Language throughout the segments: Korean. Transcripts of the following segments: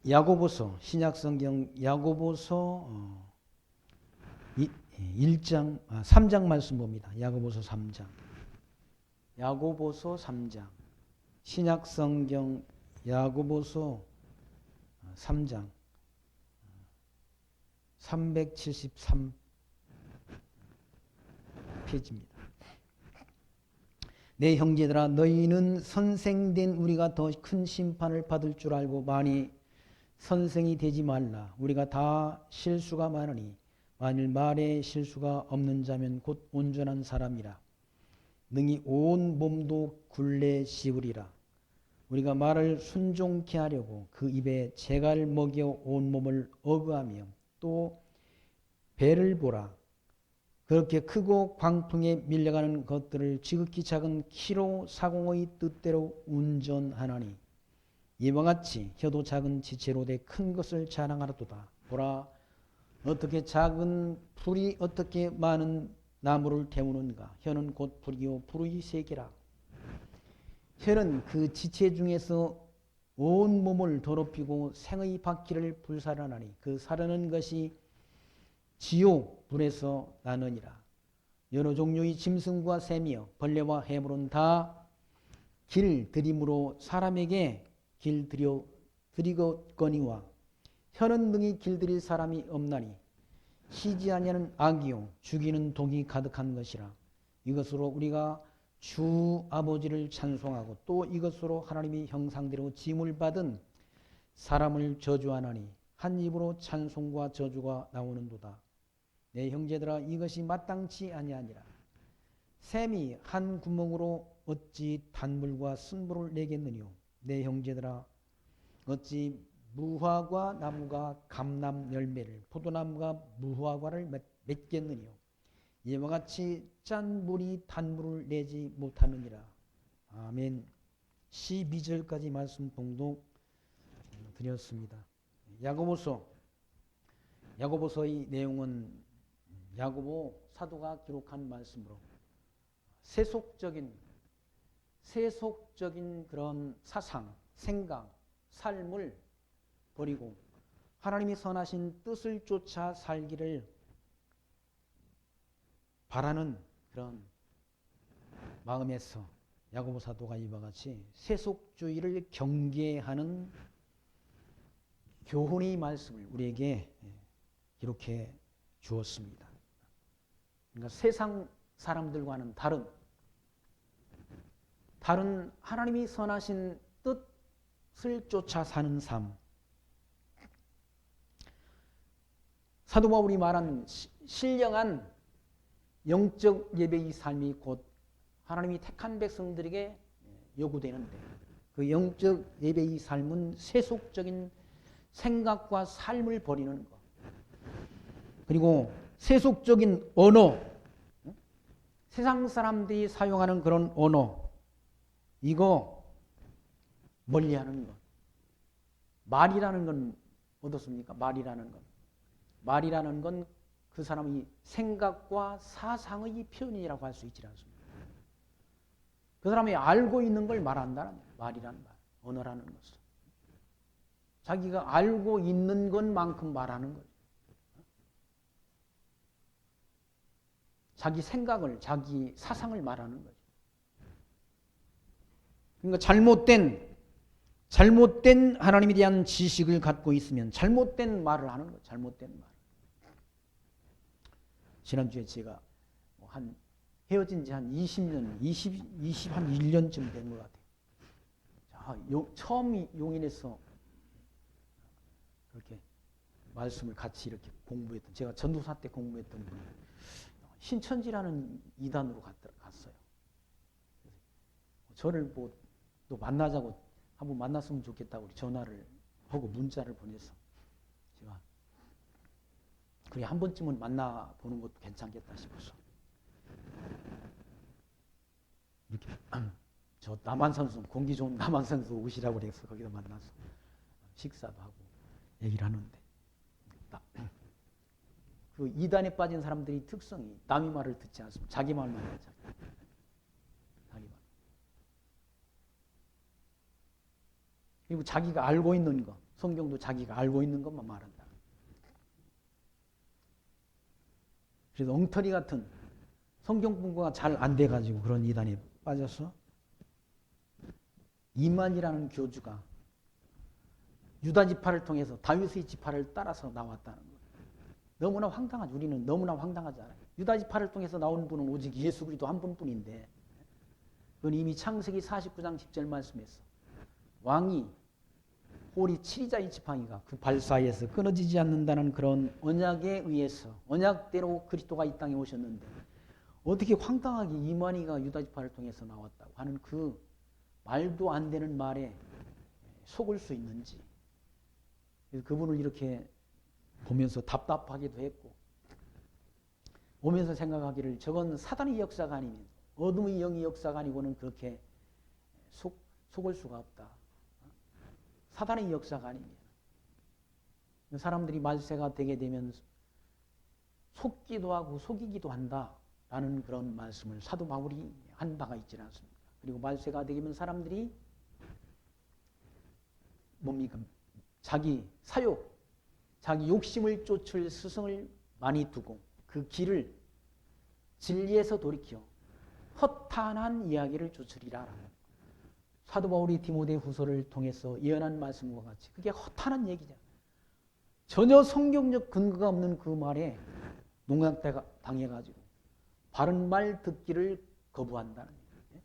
야고보서 신약성경 야고보서 3장 말씀 봅니다. 야고보서 3장. 야고보서 3장. 신약성경 야고보서 3장 373 페이지입니다. 내 형제들아 너희는 선생된 우리가 더 큰 심판을 받을 줄 알고 많이 선생이 되지 말라. 우리가 다 실수가 많으니 만일 말에 실수가 없는 자면 곧 온전한 사람이라. 능히 온 몸도 굴레 씹으리라. 우리가 말을 순종케 하려고 그 입에 재갈 먹여 온 몸을 어그하며 또 배를 보라. 그렇게 크고 광풍에 밀려가는 것들을 지극히 작은 키로 사공의 뜻대로 운전하나니 이와 같이 혀도 작은 지체로 돼 큰 것을 자랑하라도다. 보라, 어떻게 작은 불이 어떻게 많은 나무를 태우는가. 혀는 곧 불이요 불의 세계라. 혀는 그 지체 중에서 온 몸을 더럽히고 생의 바퀴를 불살하나니 그 사르는 것이 지옥 불에서 나느니라. 여러 종류의 짐승과 새며 벌레와 해물은 다 길 들임으로 사람에게 길 들이거니와 혀는 능히 길들일 사람이 없나니 쉬지 아니하는 악이요 죽이는 독이 가득한 것이라. 이것으로 우리가 주 아버지를 찬송하고 또 이것으로 하나님의 형상대로 짐을 받은 사람을 저주하나니 한 입으로 찬송과 저주가 나오는도다. 내 형제들아 이것이 마땅치 아니하니라. 샘이 한 구멍으로 어찌 단물과 쓴물을 내겠느뇨. 내 형제들아 어찌 무화과 나무가 감람 열매를 포도나무가 무화과를 맺겠느뇨. 이와 같이 짠 물이 단물을 내지 못하느니라. 아멘. 12절까지 말씀 봉독 드렸습니다. 야고보서의 내용은 야고보 사도가 기록한 말씀으로 세속적인 그런 사상, 생각, 삶을 버리고 하나님이 선하신 뜻을 쫓아 살기를 바라는 그런 마음에서 야고보 사도가 이와 같이 세속주의를 경계하는 교훈의 말씀을 우리에게 기록해 주었습니다. 그러니까 세상 사람들과는 다른 하나님이 선하신 뜻을 쫓아 사는 삶. 사도 바울이 말한 신령한 영적 예배의 삶이 곧 하나님이 택한 백성들에게 요구되는데 그 영적 예배의 삶은 세속적인 생각과 삶을 버리는 것. 그리고 세속적인 언어, 세상 사람들이 사용하는 그런 언어, 이거 멀리하는 것. 말이라는 건 어떻습니까? 말이라는 건 그 사람의 생각과 사상의 표현이라고 할 수 있지 않습니까? 그 사람이 알고 있는 걸 말한다는 말이라는 말, 언어라는 것은. 자기가 알고 있는 것만큼 말하는 거죠. 자기 생각을, 자기 사상을 말하는 거죠. 그러니까 잘못된 하나님에 대한 지식을 갖고 있으면 잘못된 말을 하는 거예요. 잘못된 말. 지난주에 제가 헤어진 지 한 20년, 21년쯤 된 것 같아요. 처음 용인에서 그렇게 말씀을 같이 이렇게 공부했던, 제가 전도사 때 공부했던 분이 신천지라는 이단으로 갔어요. 저를 또 만나자고 한번 만났으면 좋겠다고 전화를 하고 문자를 보내서 제가 그래 한 번쯤은 만나보는 것도 괜찮겠다 싶어서 이렇게 저 남한산수 공기 좋은 남한산수 오시라고 그래서 거기서 만나서 식사도 하고 얘기를 하는데 그 이단에 빠진 사람들이 특성이 남의 말을 듣지 않습니다. 자기 말만 하죠. 자기 말. 그리고 자기가 알고 있는 것, 성경도 자기가 알고 있는 것만 말한다. 그래서 엉터리 같은 성경 공부가 잘 안 돼가지고 그런 이단에 빠져서 이만이라는 교주가 유다 지파를 통해서 다윗의 지파를 따라서 나왔다는 거예요. 너무나 황당하죠. 우리는 너무나 황당하지 않아요. 유다 지파를 통해서 나온 분은 오직 예수 그리스도 한 분뿐인데 그건 이미 창세기 49장 10절 말씀에서 왕이 홀이 7이자의 지팡이가 그 발 사이에서 끊어지지 않는다는 그런 언약에 의해서 언약대로 그리스도가 이 땅에 오셨는데 어떻게 황당하게 이만희가 유다 지파를 통해서 나왔다고 하는 그 말도 안 되는 말에 속을 수 있는지 그분을 이렇게 보면서 답답하기도 했고 보면서 생각하기를 저건 사단의 역사가 아니면 어둠의 영의 역사가 아니고는 그렇게 속을 수가 없다. 사단의 역사가 아니면 사람들이 말세가 되게 되면 속기도 하고 속이기도 한다라는 그런 말씀을 사도 바울이 한 바가 있지 않습니까? 그리고 말세가 되면 사람들이 뭡니까? 자기 사욕, 자기 욕심을 쫓을 스승을 많이 두고 그 길을 진리에서 돌이켜 허탄한 이야기를 쫓으리라. 사도 바울이 디모데 후서를 통해서 예언한 말씀과 같이 그게 허탄한 얘기잖아. 전혀 성경적 근거가 없는 그 말에 농락대가 당해가지고 바른 말 듣기를 거부한다는 얘기.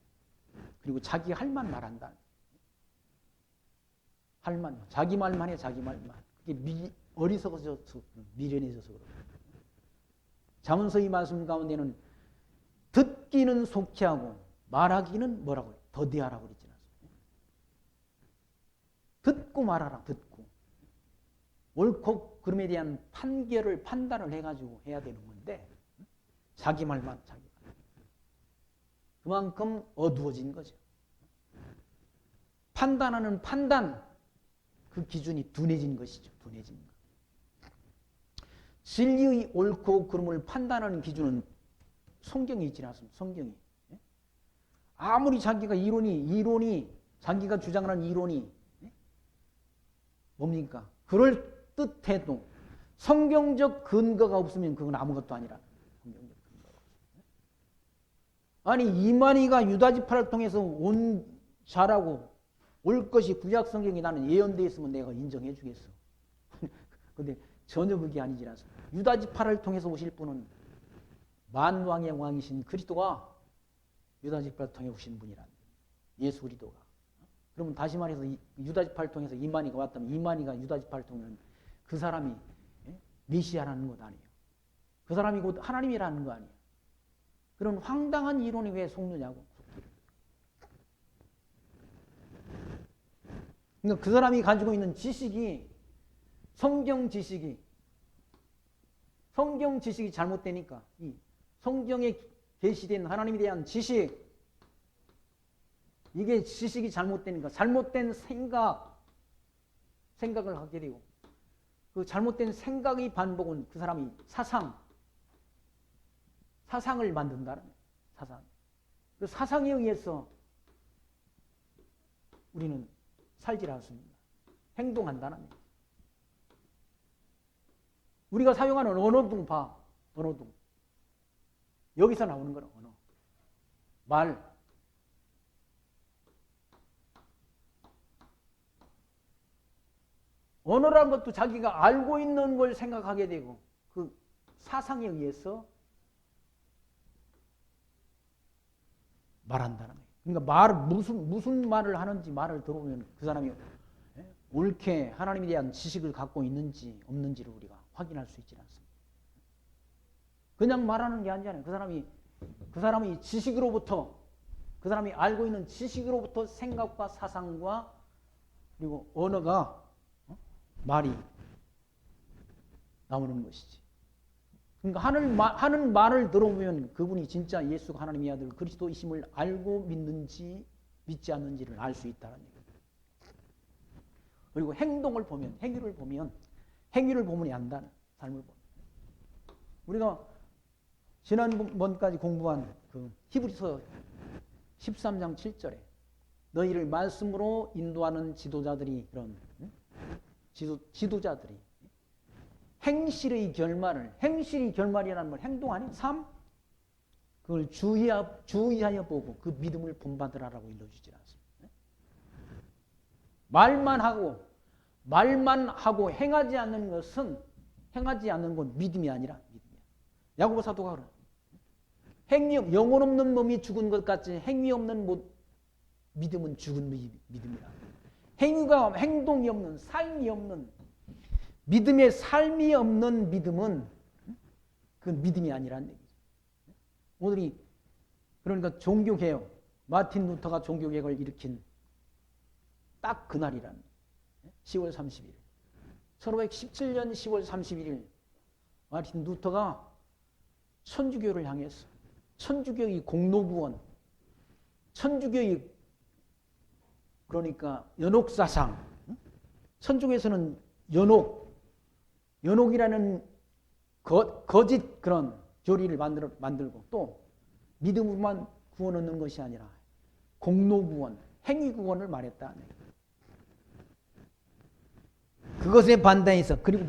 그리고 자기 할 만 말한다는 얘기. 할 만, 자기 말만 해, 자기 말만. 그게 어리석어져서 미련해져서 그래요. 잠언서의 말씀 가운데는 듣기는 속히 하고 말하기는 뭐라고 해요? 더디하라고 그랬지 않습니까? 듣고 말하라, 듣고. 옳고 그름에 대한 판단을 해가지고 해야 되는 건데 자기 말만, 자기 말. 그만큼 어두워진 거죠. 판단하는 판단, 그 기준이 둔해진 것이죠. 둔해진 것. 진리의 옳고 그름을 판단하는 기준은 성경에 있지 않습니까? 성경이. 아무리 자기가 이론이 자기가 주장하는 이론이 뭡니까? 그럴 듯해도 성경적 근거가 없으면 그건 아무것도 아니라 성경적 근거가 없습니다. 아니 이만희가 유다 지파를 통해서 온 자라고 올 것이 구약 성경에 나는 예언되어 있으면 내가 인정해 주겠어. 근데 전혀 그게 아니지 않습니까? 유다 지파를 통해서 오실 분은 만왕의 왕이신 그리스도가 유다 지파를 통해 오신 분이란 예수 그리스도가. 그러면 다시 말해서 유다 지파를 통해서 이만희가 왔다면 이만희가 유다 지파를 통해서 그 사람이 메시아라는 것 아니에요. 그 사람이 곧 하나님이라는 거 아니에요. 그런 황당한 이론이 왜 속느냐고. 그러니까 그 사람이 가지고 있는 지식이 성경 지식이 잘못되니까 이 성경에 계시된 하나님에 대한 지식 이게 지식이 잘못되니까 잘못된 생각을 하게 되고 그 잘못된 생각의 반복은 그 사람이 사상을 만든다는 거예요. 사상. 그 사상에 의해서 우리는 살지 않습니다. 행동한다는 거예요. 우리가 사용하는 언어도 봐. 언어도. 여기서 나오는 거는 언어. 말. 언어라는 것도 자기가 알고 있는 걸 생각하게 되고 그 사상에 의해서 말한다는 거예요. 그러니까 무슨 말을 하는지 말을 들어보면 그 사람이 옳게 하나님에 대한 지식을 갖고 있는지 없는지를 우리가 확인할 수 있지 않습니다. 그냥 말하는 게 아니잖아요. 그 사람이 지식으로부터 그 사람이 알고 있는 지식으로부터 생각과 사상과 그리고 언어가 말이 나오는 것이지. 그러니까 하는 말을 들어보면 그분이 진짜 예수가 하나님의 아들 그리스도이심을 알고 믿는지 믿지 않는지를 알 수 있다는 얘기예요. 그리고 행위를 보면 안다는 삶을 보면. 우리가 지난번까지 공부한 그 히브리서 13장 7절에 너희를 말씀으로 인도하는 지도자들이 그런 지도자들이 행실의 결말이라는 말 행동 아니? 삶? 그걸 주의하여 보고 그 믿음을 본받으라라고 일러주지 않습니다. 말만 하고 행하지 않는 건 믿음이 아니라 믿음이야. 야고보 사도가 그래. 영혼 없는 몸이 죽은 것 같이 행위 없는 믿음은 죽은 믿음이라. 행동이 없는, 삶이 없는, 믿음의 삶이 없는 믿음은 그건 믿음이 아니라는 얘기죠. 오늘이 그러니까 종교개혁, 마틴 루터가 종교개혁을 일으킨 딱 그날이라는 10월 31일. 1517년 10월 31일 마틴 루터가 천주교를 향해서 천주교의 공로구원, 천주교의 그러니까 연옥사상, 천주교에서는 연옥이라는 거짓 그런 교리를 만들고 또 믿음으로만 구원 얻는 것이 아니라 공로구원, 행위구원을 말했다. 그것에 반대해서 그리고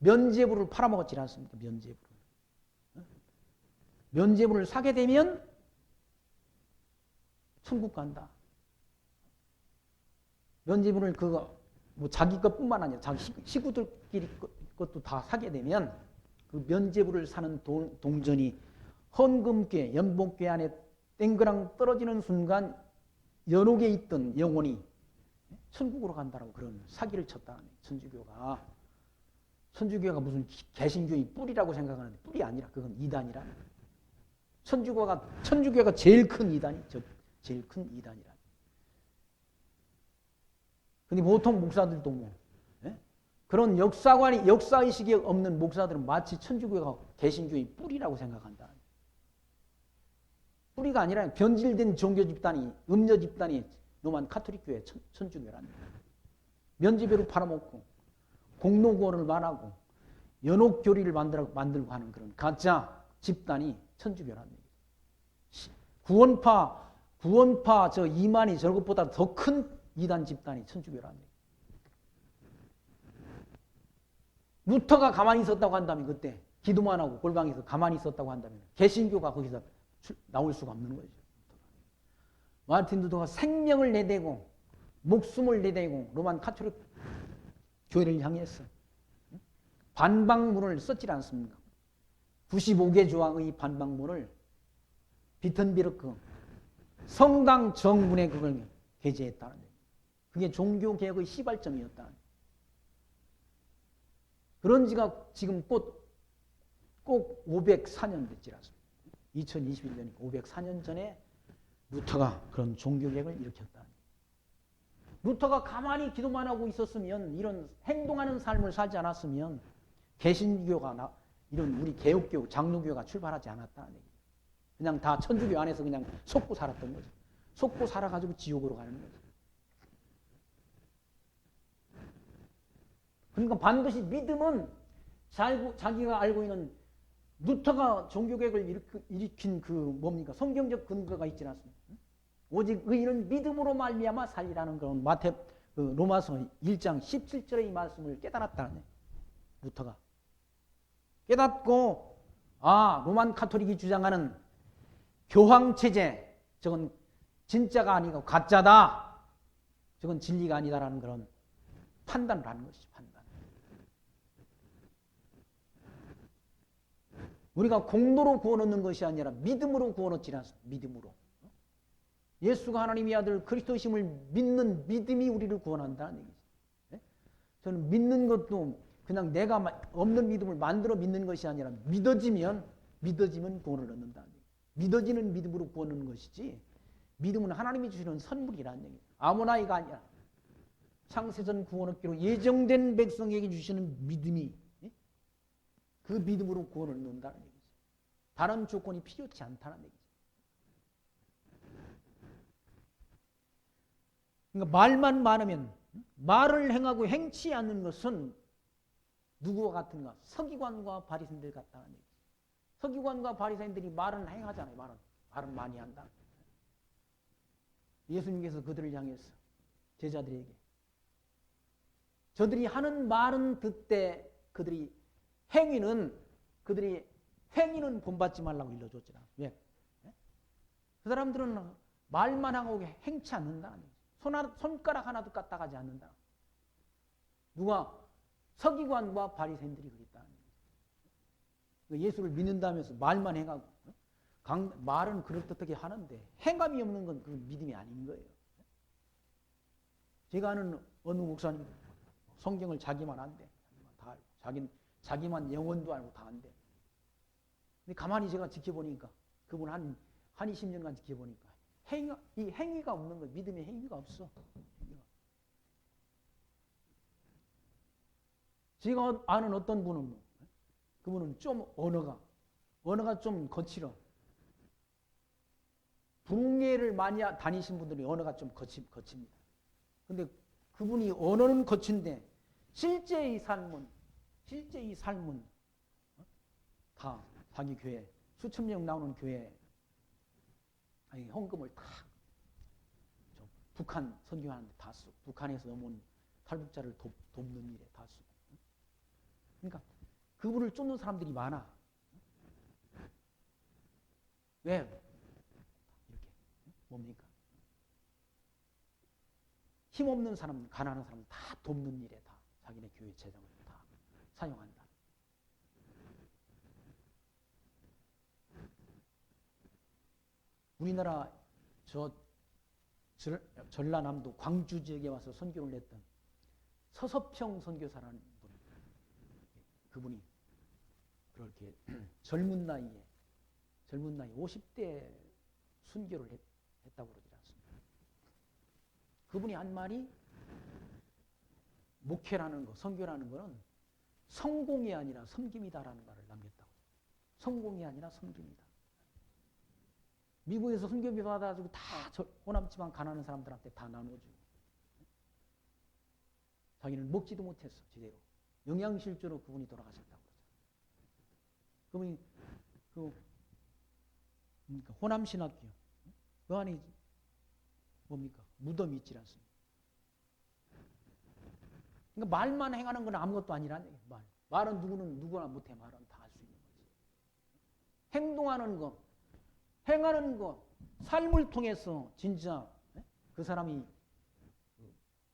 면죄부를 팔아먹었지 않습니까? 면죄부를 사게 되면 천국 간다. 면죄부를 자기 것뿐만 아니라 자기 식구들끼리 것도 다 사게 되면 그 면죄부를 사는 동전이 헌금괴, 연복괴 안에 땡그랑 떨어지는 순간 연옥에 있던 영혼이 천국으로 간다라고 그런 사기를 쳤다. 천주교가 무슨 개신교의 뿌리라고 생각하는데 뿌리 아니라 그건 이단이라. 천주교가 제일 큰 이단이죠. 제일 큰 이단이라. 근데 보통 목사들도 그런 역사의식이 없는 목사들은 마치 천주교가 개신교의 뿌리라고 생각한다. 뿌리가 아니라 변질된 종교 집단이, 음녀 집단이 로만 카톨릭교회 천주교라는 거예요. 면죄부를 팔아먹고 공로구원을 말하고 연옥교리를 만들고 하는 그런 가짜 집단이 천주교라는 얘기예요. 구원파 저 이만희 저것보다 더 큰 이단 집단이 천주교라는 얘기예요. 루터가 가만히 있었다고 한다면 그때 기도만 하고 골방에서 가만히 있었다고 한다면 개신교가 거기서 나올 수가 없는 거죠. 마틴 루터가 생명을 내대고 목숨을 내대고 로만 카톨릭 교회를 향해서 반박문을 썼지 않습니까? 95개 조항의 반박문을 비턴비르크 성당 정문에 그걸 게재했다는 거예요. 그게 종교개혁의 시발점이었다. 그런 지가 지금 꼭 504년 됐지 않습니까? 2021년이니까 504년 전에 루터가 그런 종교개혁을 일으켰다. 루터가 가만히 기도만 하고 있었으면, 이런 행동하는 삶을 살지 않았으면 개신교가 이런 우리 개혁교, 장로교가 출발하지 않았다는 얘기예요. 그냥 다 천주교 안에서 그냥 속고 살았던 거죠. 속고 살아가지고 지옥으로 가는 거죠. 그러니까 반드시 믿음은 자기가 알고 있는 루터가 종교개혁을 일으킨 그 뭡니까? 성경적 근거가 있지 않습니까? 오직 의인은 믿음으로 말미암아 살리라는 그런 로마서 1장 17절의 이 말씀을 깨달았다는 거예요. 루터가 깨닫고 로만 카톨릭이 주장하는 교황체제, 저건 진짜가 아니고 가짜다, 저건 진리가 아니다라는 그런 판단을 하는 것이죠. 판단. 우리가 공로로 구원 얻는 것이 아니라 믿음으로 구원 얻지 않습니까? 믿음으로. 예수가 하나님의 아들 그리스도이심을 믿는 믿음이 우리를 구원한다는 얘기죠. 저는 믿는 것도 그냥 내가 없는 믿음을 만들어 믿는 것이 아니라 믿어지면 구원을 얻는다는 얘기죠. 믿어지는 믿음으로 구원 얻는 것이지, 믿음은 하나님이 주시는 선물이라는 얘기예요. 아무나이가 아니라 창세전 구원 얻기로 예정된 백성에게 주시는 믿음이, 그 믿음으로 구원을 얻는다는 얘기죠. 다른 조건이 필요치 않다는 얘기죠. 그러니까 말만 많으면, 말을 행하고 행치 않는 것은 누구와 같은가? 서기관과 바리새인들 같다는 얘기죠. 서기관과 바리새인들이 말은 행하잖아요. 말은 많이 한다. 예수님께서 그들을 향해서 제자들에게 저들이 하는 말은 듣되 그들이 행위는 본받지 말라고 일러줬잖아. 왜? 그 사람들은 말만 하고 행치 않는다. 손가락 하나도 까딱하지 않는다. 누가? 서기관과 바리새인들이 그랬다. 예수를 믿는다면서 말만 해가고 말은 그럴듯하게 하는데 행함이 없는 건 그 믿음이 아닌 거예요. 제가 아는 어느 목사님 성경을 자기만 안대. 다 자기만 영혼도 알고 다 안대. 근데 가만히 제가 지켜보니까 그분 한 20년간 지켜보니까 이 행위가 없는 거예요. 믿음의 행위가 없어. 제가 아는 어떤 분은 그분은 좀 언어가 좀 거칠어. 북예를 많이 다니신 분들이 언어가 좀 거칩니다. 근데 그분이 언어는 거친데 실제의 삶은 다 자기 교회 수천 명 나오는 교회 헌금을 다 북한 선교하는데 다 쓰고 북한에서 넘어온 탈북자를 돕는 일에 다 쓰고. 그러니까 그분을 쫓는 사람들이 많아. 왜? 이렇게 뭡니까? 힘없는 사람, 가난한 사람 다 돕는 일에 다 자기네 교회 재정을 다 사용한다. 우리나라 전라남도 광주 지역에 와서 선교를 했던 서서평 선교사라는 분, 그분이 그렇게 젊은 나이에 50대 순교를 했다고 그러지 않습니까? 그분이 한 말이 목회라는 거, 선교라는 거는 성공이 아니라 섬김이다라는 말을 남겼다고. 성공이 아니라 섬김이다. 미국에서 선교비 받아가지고 다 호남지방 가난한 사람들한테 다 나눠주고 자기는 먹지도 못했어 제대로. 영양실조로 그분이 돌아가셨다고 그러죠. 그분이 호남신학교 그 안에 뭡니까? 무덤이 있지 않습니까? 그러니까 말만 행하는 건 아무것도 아니라는 얘기예요. 말은 누구나 못해. 말은 다 할 수 있는 거지. 행하는 거, 삶을 통해서 진짜 그 사람이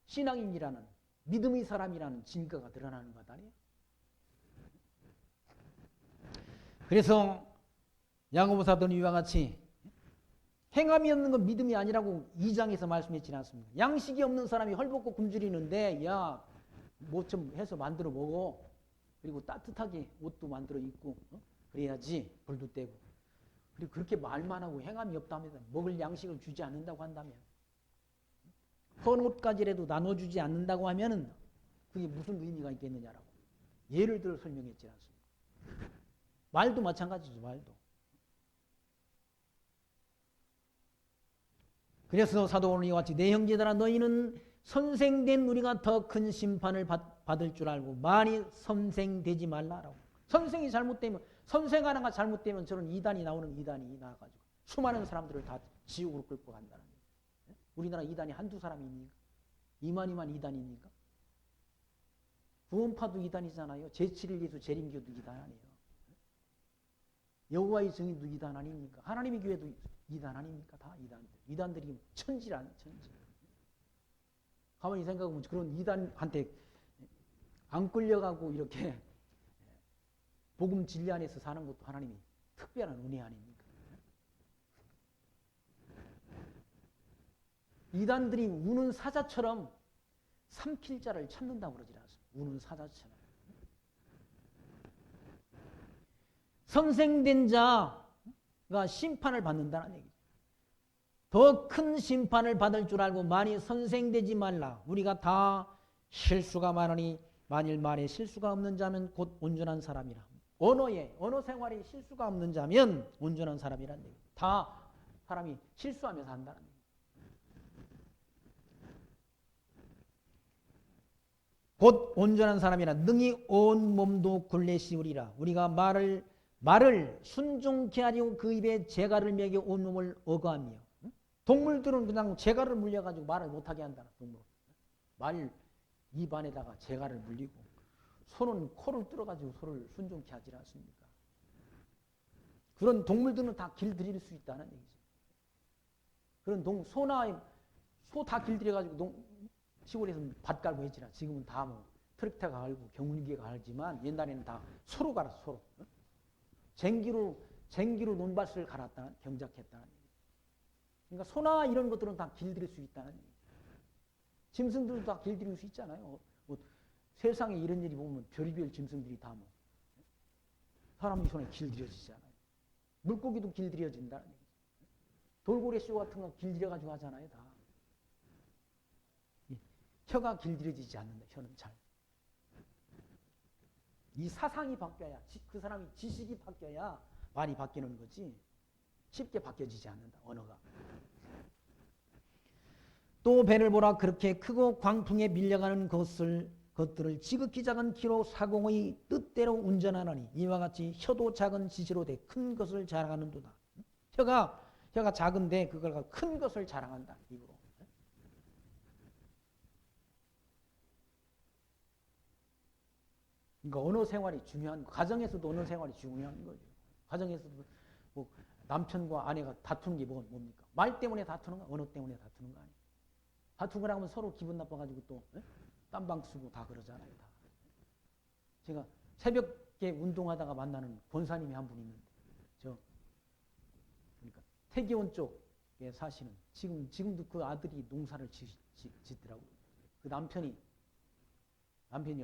신앙인이라는 믿음의 사람이라는 증거가 드러나는 것 아니에요? 그래서 야고보 사도는 이와 같이 행함이 없는 건 믿음이 아니라고 2장에서 말씀했지 않습니까? 양식이 없는 사람이 헐벗고 굶주리는데 야, 뭐 좀 해서 만들어 먹어. 그리고 따뜻하게 옷도 만들어 입고 그래야지 불도 떼고. 그리고 그렇게 말만 하고 행함이 없다면 먹을 양식을 주지 않는다고 한다면 헌옷까지라도 나눠주지 않는다고 하면은 그게 무슨 의미가 있겠느냐라고 예를 들어 설명했지 않습니까? 말도 마찬가지죠. 말도. 그래서 사도는 이와 같이 내 형제들아 너희는 선생된 우리가 더 큰 심판을 받을 줄 알고 많이 선생되지 말라라고. 선생이 잘못되면 선생 하나가 잘못되면 저는 이단이 나와가지고 수많은 사람들을 다 지옥으로 끌고 간다는 거예요. 우리나라 이단이 한두 사람입니까? 이만희만 이단입니까? 구원파도 이단이잖아요. 제7일 예수 재림교도 이단 아니에요. 여호와의 증인도 이단 아닙니까? 하나님의 교회도 이단 아닙니까? 다 이단들. 이단들이 천지라는 천지. 가만히 생각해보면 그런 이단한테 안 끌려가고 이렇게 복음 진리 안에서 사는 것도 하나님이 특별한 은혜 아닙니까? 이단들이 우는 사자처럼 삼킬 자를 찾는다고 그러지 않습니까? 우는 사자처럼. 선생된 자가 심판을 받는다는 얘기죠. 더 큰 심판을 받을 줄 알고 많이 선생되지 말라. 우리가 다 실수가 많으니 만일 말에 실수가 없는 자면 곧 온전한 사람이라. 언어 생활에 실수가 없는 자면 온전한 사람이라는 얘기죠. 다 사람이 실수하면서 한다는 얘기죠. 곧 온전한 사람이라 능히 온 몸도 굴레 씌우리라. 우리가 말을 순종케 하려고 그 입에 재갈을 매겨 온 몸을 억하며 동물들은 그냥 재갈을 물려가지고 말을 못하게 한다. 동물. 입 안에다가 재갈을 물리고 소는 코를 뚫어가지고 소를 순종케 하지 않습니까? 그런 동물들은 다 길들일 수 있다는 얘기죠. 그런 소나 소 다 길들여가지고 시골에서는 밭 갈고 했지라. 지금은 다 뭐 트랙터가 갈고 경운기가 갈지만 옛날에는 다 소로 갈았어. 소로. 쟁기로 논밭을 갈았다는 경작했다는 얘기. 그러니까 소나 이런 것들은 다 길들일 수 있다는 얘기. 짐승들도 다 길들일 수 있잖아요. 뭐 세상에 이런 일이 보면 별의별 짐승들이 다 뭐 사람이 손에 길들여지잖아요. 물고기도 길들여진다는 얘기. 돌고래 쇼 같은 거 길들여가지고 하잖아요. 다. 혀가 길들여지지 않는다. 혀는 잘. 이 사상이 바뀌어야, 그 사람이 지식이 바뀌어야 말이 바뀌는 거지 쉽게 바뀌어지지 않는다. 언어가. 또 배를 보라. 그렇게 크고 광풍에 밀려가는 것들을 지극히 작은 키로 사공의 뜻대로 운전하노니 이와 같이 혀도 작은 지시로 돼 큰 것을 자랑하는도다. 혀가 작은데 그걸 가지고 큰 것을 자랑한다. 입으로. 그러니까 언어 생활이 중요한 거. 가정에서도 언어 생활이 중요한 거죠. 가정에서도 뭐 남편과 아내가 다투는 게 뭡니까? 말 때문에 다투는 거, 언어 때문에 다투는 거 아니에요. 다투고 나면 서로 기분 나빠가지고 또 딴방 쓰고 다 그러잖아요. 다. 제가 새벽에 운동하다가 만나는 권사님이 한 분 있는데, 그러니까 태기원 쪽에 사시는 지금도 그 아들이 농사를 짓더라고요. 그 남편이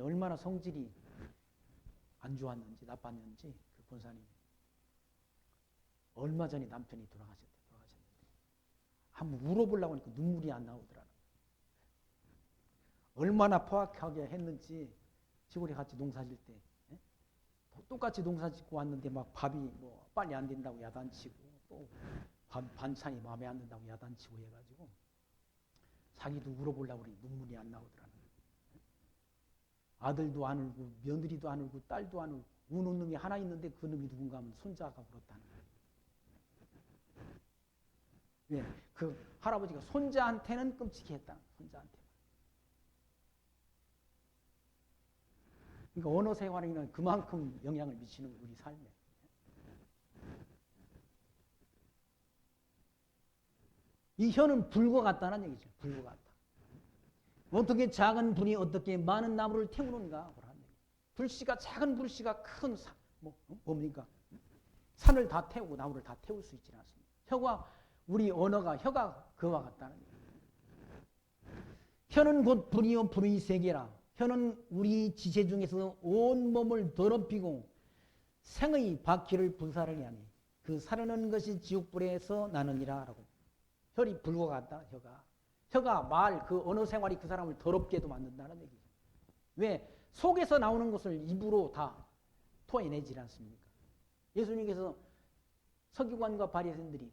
얼마나 성질이 안 좋았는지 나빴는지 그 권사님이 얼마 전에 남편이 돌아가셨는데 한번 울어보려고 하니까 눈물이 안 나오더라고요. 얼마나 포악하게 했는지 시골에 같이 농사질 때 똑같이 농사 짓고 왔는데 막 밥이 뭐 빨리 안 된다고 야단치고 또 반찬이 마음에 안 든다고 야단치고 해가지고 자기도 울어보려고 하니 눈물이 안 나오더라고요. 아들도 안 울고 며느리도 안 울고 딸도 안 울고 우는 놈이 하나 있는데 그 놈이 누군가 하면 손자가 울었다는 거예요. 왜? 그 할아버지가 손자한테는 끔찍했다. 손자한테. 그러니까 언어 생활에는 그만큼 영향을 미치는 우리 삶에. 이 혀는 불과 같다는 얘기죠. 불과 같다. 어떻게 작은 불이 어떻게 많은 나무를 태우는가? 불씨가 작은 불씨가 큰 뭡니까? 산을 다 태우고 나무를 다 태울 수 있지 않습니까? 우리 언어가 혀가 그와 같다는 얘기예요. 혀는 곧 불이요 불의 세계라. 혀는 우리 지체 중에서 온 몸을 더럽히고 생의 바퀴를 불사르게 하니 그 사르는 것이 지옥불에서 나느니라 라고. 혈이 불과 같다. 혀가 그 언어 생활이 그 사람을 더럽게도 만든다는 얘기죠. 왜? 속에서 나오는 것을 입으로 다 토해내지 않습니까? 예수님께서 서기관과 바리새인들이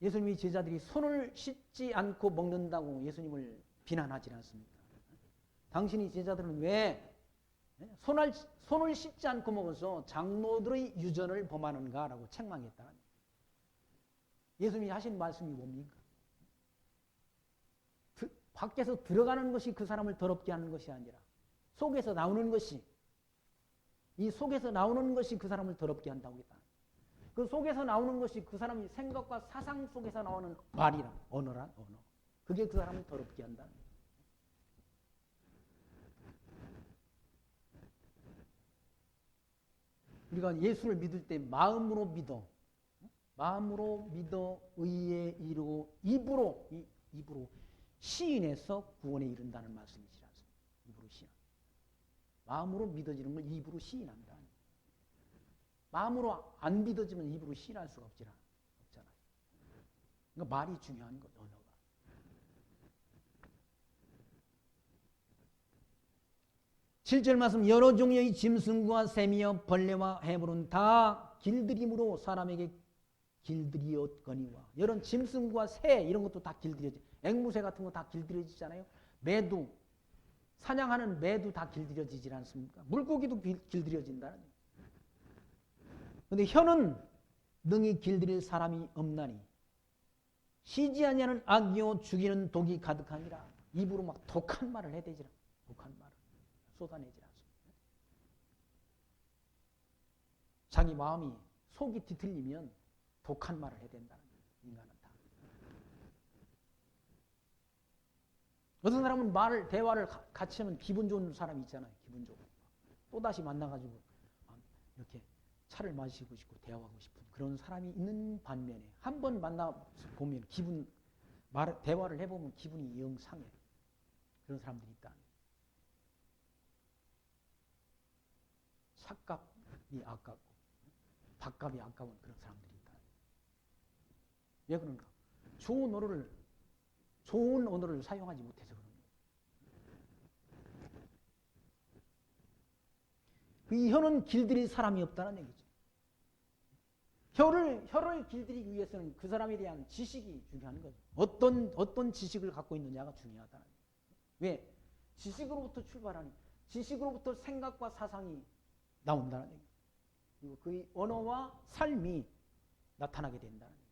예수님의 제자들이 손을 씻지 않고 먹는다고 예수님을 비난하지 않습니까? 당신이 제자들은 왜 손을 씻지 않고 먹어서 장로들의 유전을 범하는가라고 책망했다. 예수님이 하신 말씀이 뭡니까? 밖에서 들어가는 것이 그 사람을 더럽게 하는 것이 아니라 속에서 나오는 것이 그 사람을 더럽게 한다고 했다. 그 속에서 나오는 것이 그 사람의 생각과 사상 속에서 나오는 말이란 언어란 언어. 그게 그 사람을 더럽게 한다는 거예요. 우리가 예수를 믿을 때 마음으로 믿어 의에 이르고 입으로 시인해서 구원에 이른다는 말씀이지 않습니까? 입으로 시인. 마음으로 믿어지는 걸 입으로 시인한다. 마음으로 안 믿어지면 입으로 시인할 수가 없잖아요. 그러니까 말이 중요한 것, 언어가. 칠절 말씀 여러 종류의 짐승과 새미와 벌레와 해물은 다 길들임으로 사람에게 길들이었거니와. 이런 짐승과 새 이런 것도 다 길들여지. 앵무새 같은 거 다 길들여지잖아요. 매도 사냥하는 매도 다 길들여지지 않습니까? 물고기도 길들여진다는. 그런데 혀는 능히 길들일 사람이 없나니 쉬지 아니하는 악이요 죽이는 독이 가득하니라. 입으로 막 독한 말을 해대지라. 독한 말을 쏟아내지 않습니다. 자기 마음이 속이 뒤틀리면 독한 말을 해야 된다는 거예요. 인간은 다. 어떤 사람은 대화를 같이 하면 기분 좋은 사람이 있잖아요. 기분 좋고. 또다시 만나가지고 이렇게 차를 마시고 싶고 대화하고 싶은 그런 사람이 있는 반면에 한 번 만나보면 대화를 해보면 기분이 영 상해. 그런 사람들이 있다. 삭값이 아깝고 밥값이 아까운 그런 사람들이 있다. 왜 그런가? 좋은 언어를 사용하지 못해서 그런 거예요. 이 혀는 길들일 사람이 없다는 얘기죠. 혀를 길들이기 위해서는 그 사람에 대한 지식이 중요한 거죠. 어떤 지식을 갖고 있느냐가 중요하다는 거예요. 왜? 지식으로부터 출발하니 지식으로부터 생각과 사상이 나온다는 얘기예요. 그리고 그 언어와 삶이 나타나게 된다는 얘기예요.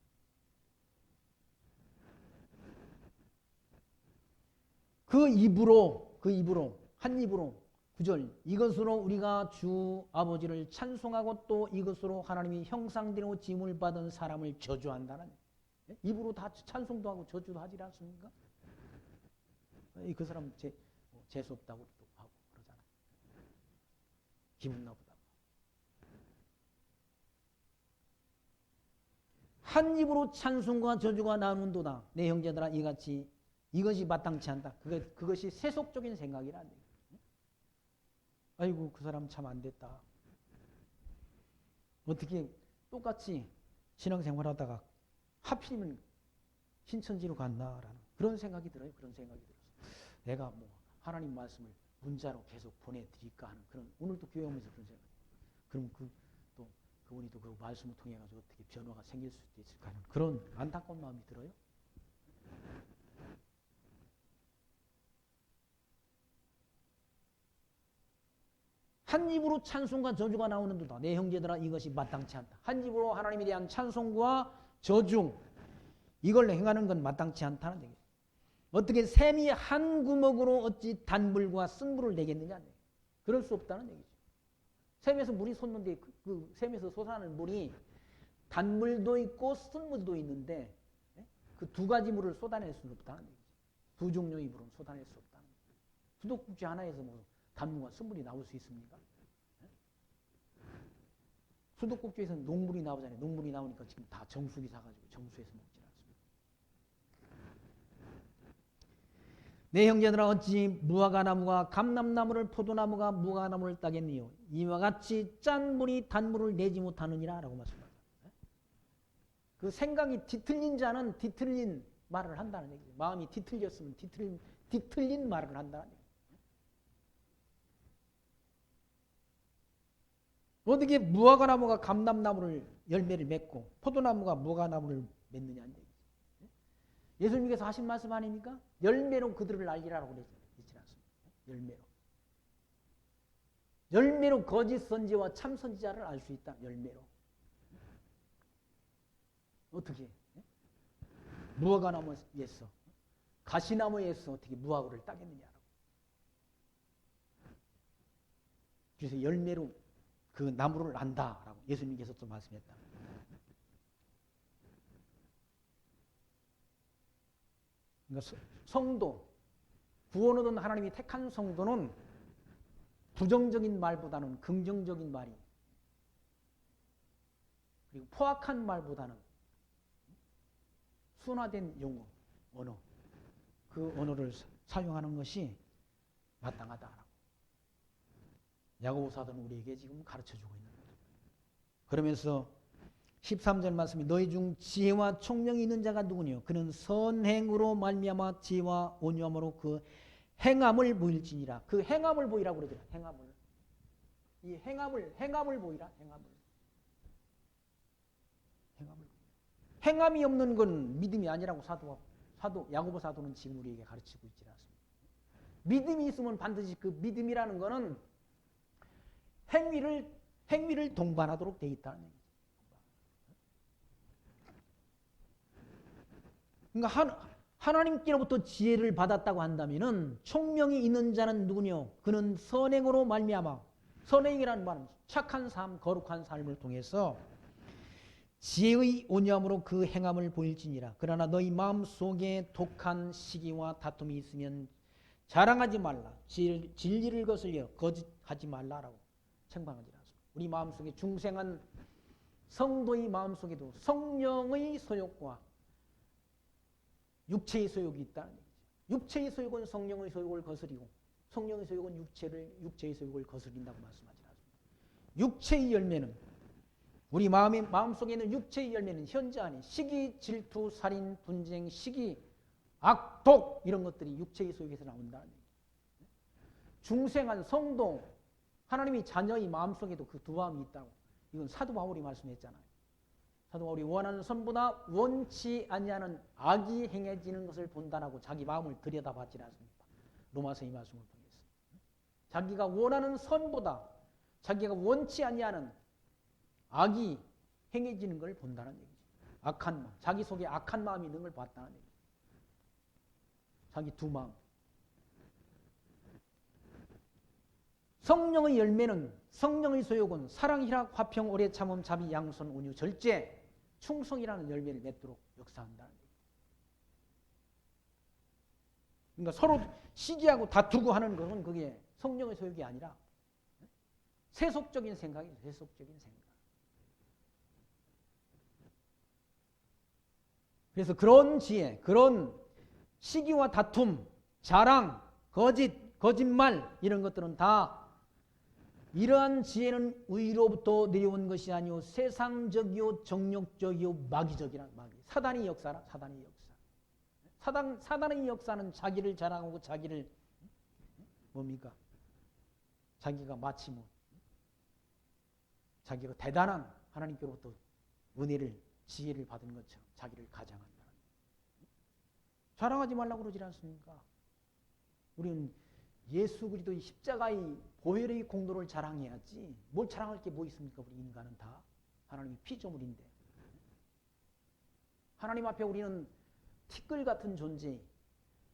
한 입으로 9절 이것으로 우리가 주 아버지를 찬송하고 또 이것으로 하나님이 형상대로 지음을 받은 사람을 저주한다는 얘기예요. 입으로 다 찬송도 하고 저주도 하지 않습니까? 그 사람 재수 없다고 하고 그러잖아요. 기분 나쁘다고. 한 입으로 찬송과 저주가 나오는도다. 내 형제들아 이것이 마땅치 않다. 그것이 세속적인 생각이라는 얘기예요. 아이고 그 사람 참 안 됐다. 어떻게 똑같이 신앙생활하다가 하필이면 신천지로 갔나라는 그런 생각이 들어요. 그런 생각이 들어서 내가 하나님 말씀을 문자로 계속 보내드릴까 하는 그런 오늘도 교회 오면서 그런 생각. 그럼 그분이 또 그 말씀을 통해 가지고 어떻게 변화가 생길 수도 있을까 하는 그런 안타까운 마음이 들어요. 한 입으로 찬송과 저주가 나오는도다. 내 형제들아 이것이 마땅치 않다. 한 입으로 하나님에 대한 찬송과 저주 이걸 행하는 건 마땅치 않다는 얘기예요. 어떻게 샘이 한 구멍으로 어찌 단물과 쓴물을 내겠느냐. 그럴 수 없다는 얘기죠. 샘에서 물이 솟는데 그 샘에서 솟아나는 물이 단물도 있고 쓴물도 있는데 그 두 가지 물을 쏟아낼 수는 없다는 얘기죠. 두 종류의 물은 쏟아낼 수 없다는 얘기죠. 수도꼭지 하나에서 단물과 쓴물이 나올 수 있습니까? 수도꼭지에서는 녹물이 나오잖아요. 녹물이 나오니까 지금 다 정수기 사가지고 정수에서 먹지 않습니다. 내 형제들아 어찌 무화과나무가 감람나무를 포도나무가 무화과나무를 따겠니요. 이와 같이 짠 물이 단물을 내지 못하느니라 라고 말씀합니다. 그 생각이 뒤틀린 자는 뒤틀린 말을 한다는 얘기죠. 마음이 뒤틀렸으면 뒤틀린 말을 한다는 얘기죠. 어떻게 무화과나무가 감람나무를 열매를 맺고 포도나무가 무화과나무를 맺느냐는 얘기죠. 예수님께서 하신 말씀 아닙니까? 열매로 그들을 알리라고 그랬지 않습니까? 열매로. 열매로 거짓 선지와 참 선지자를 알 수 있다. 열매로. 어떻게? 무화과나무에서 가시나무에서 어떻게 무화과를 따겠느냐라고. 그래서 열매로 그 나무를 안다라고 예수님께서 또 말씀했다. 그러니까 성도, 구원 얻은 하나님이 택한 성도는 부정적인 말보다는 긍정적인 말이, 그리고 포악한 말보다는 순화된 용어, 언어, 그 언어를 사용하는 것이 마땅하다라고 야고보 사도는 우리에게 지금 가르쳐주고 있는 거죠. 그러면서 13절 말씀이 너희 중 지혜와 총명이 있는 자가 누구니요? 그는 선행으로 말미암아 지혜와 온유함으로 그 행함을 보일지니라. 그 행함을 보이라고 그러죠. 행함을. 이 행함을 보이라. 행함을. 행함이 없는 건 믿음이 아니라고 야고보 사도는 지금 우리에게 가르치고 있지 않습니다. 믿음이 있으면 반드시 그 믿음이라는 거는 행위를 동반하도록 되어 있다는 얘기죠. 그러니까 하나님께로부터 지혜를 받았다고 한다면은 총명이 있는 자는 누구냐? 그는 선행으로 말미암아, 선행이라는 말은 착한 삶, 거룩한 삶을 통해서 지혜의 온유함으로 그 행함을 보일지니라. 그러나 너희 마음속에 독한 시기와 다툼이 있으면 자랑하지 말라. 진리를 거슬려 거짓하지 말라라고 책망하지 않습니다. 우리 마음속에 중생한 성도의 마음속에도 성령의 소욕과 육체의 소욕이 있다는 얘기죠. 육체의 소욕은 성령의 소욕을 거스리고 성령의 소욕은 육체의 소욕을 거스린다고 말씀하지 않습니다. 육체의 열매는 우리 마음속에 있는 육체의 열매는 현재 안에 시기, 질투, 살인, 분쟁, 시기, 악독 이런 것들이 육체의 소욕에서 나온다는 얘기죠. 중생한 성도 하나님의 자녀의 마음속에도 그 두 마음이 있다고. 이건 사도 바울이 말씀했잖아요. 사도 바울이 원하는 선보다 원치 아니하는 악이 행해지는 것을 본다라고 자기 마음을 들여다봤지 않습니까? 로마서 이 말씀을 통해서. 자기가 원하는 선보다 자기가 원치 아니하는 악이 행해지는 걸 본다는 얘기죠. 악한 마음, 자기 속에 악한 마음이 있는 걸 봤다는 얘기죠. 자기 두 마음. 성령의 열매는 성령의 소욕은 사랑, 희락, 화평, 오래 참음, 자비, 양선, 온유, 절제, 충성이라는 열매를 맺도록 역사한다는 얘기죠. 그러니까 서로 시기하고 다투고 하는 것은 그게 성령의 소욕이 아니라 세속적인 생각이죠. 세속적인 생각. 그래서 그런 지혜, 그런 시기와 다툼, 자랑, 거짓말 이런 것들은 다 이러한 지혜는 위로부터 내려온 것이 아니오 세상적이요 정욕적이요 마귀적이란 마귀. 사단의 역사라. 사단의 역사. 사단의 역사는 자기를 자랑하고 자기를 뭡니까? 자기가 마치 자기가 대단한 하나님께로부터 은혜를 지혜를 받은 것처럼 자기를 가장한다. 자랑하지 말라고 그러지 않습니까? 우리는 예수 그리스도의 십자가의 보혈의 공로를 자랑해야지. 뭘 자랑할 게 뭐 있습니까? 우리 인간은 다 하나님의 피조물인데. 하나님 앞에 우리는 티끌 같은 존재,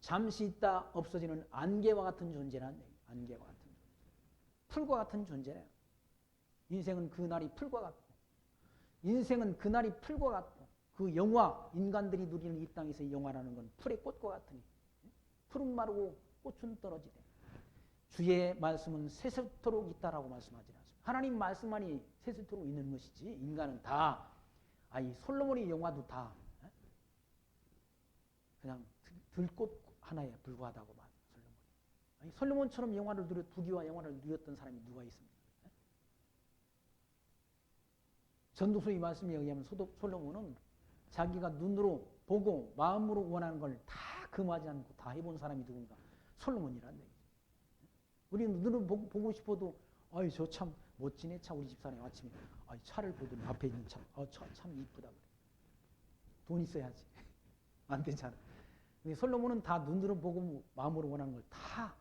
잠시 있다 없어지는 안개와 같은 존재란 얘기예요. 안개와 같은 존재. 풀과 같은 존재래요. 인생은 그날이 풀과 같고 인생은 그날이 풀과 같고 그 영화, 인간들이 누리는 이 땅에서의 영화라는 건 풀의 꽃과 같으니 풀은 마르고 꽃은 떨어지되 주의 말씀은 세세토록 있다라고 말씀하지 않습니다. 하나님 말씀만이 세세토록 있는 것이지 인간은 다 이 솔로몬의 영화도 다 그냥 들꽃 하나에 불과하다고 말해요. 솔로몬처럼 영화를 부귀와 영화를 누렸던 사람이 누가 있습니까? 전도서의 말씀에 의하면 솔로몬은 자기가 눈으로 보고 마음으로 원하는 걸 다 금하지 않고 다 해본 사람이 누군가? 솔로몬이라는 얘기죠. 우리는 눈으로 보고 싶어도 저 참 멋지네. 차 우리 집사람이 아침에 차를 보더니 앞에 있는 차 참 이쁘다 그래. 돈 있어야지. 안 되잖아. 근데 솔로몬은 다 눈으로 보고 마음으로 원하는 걸 다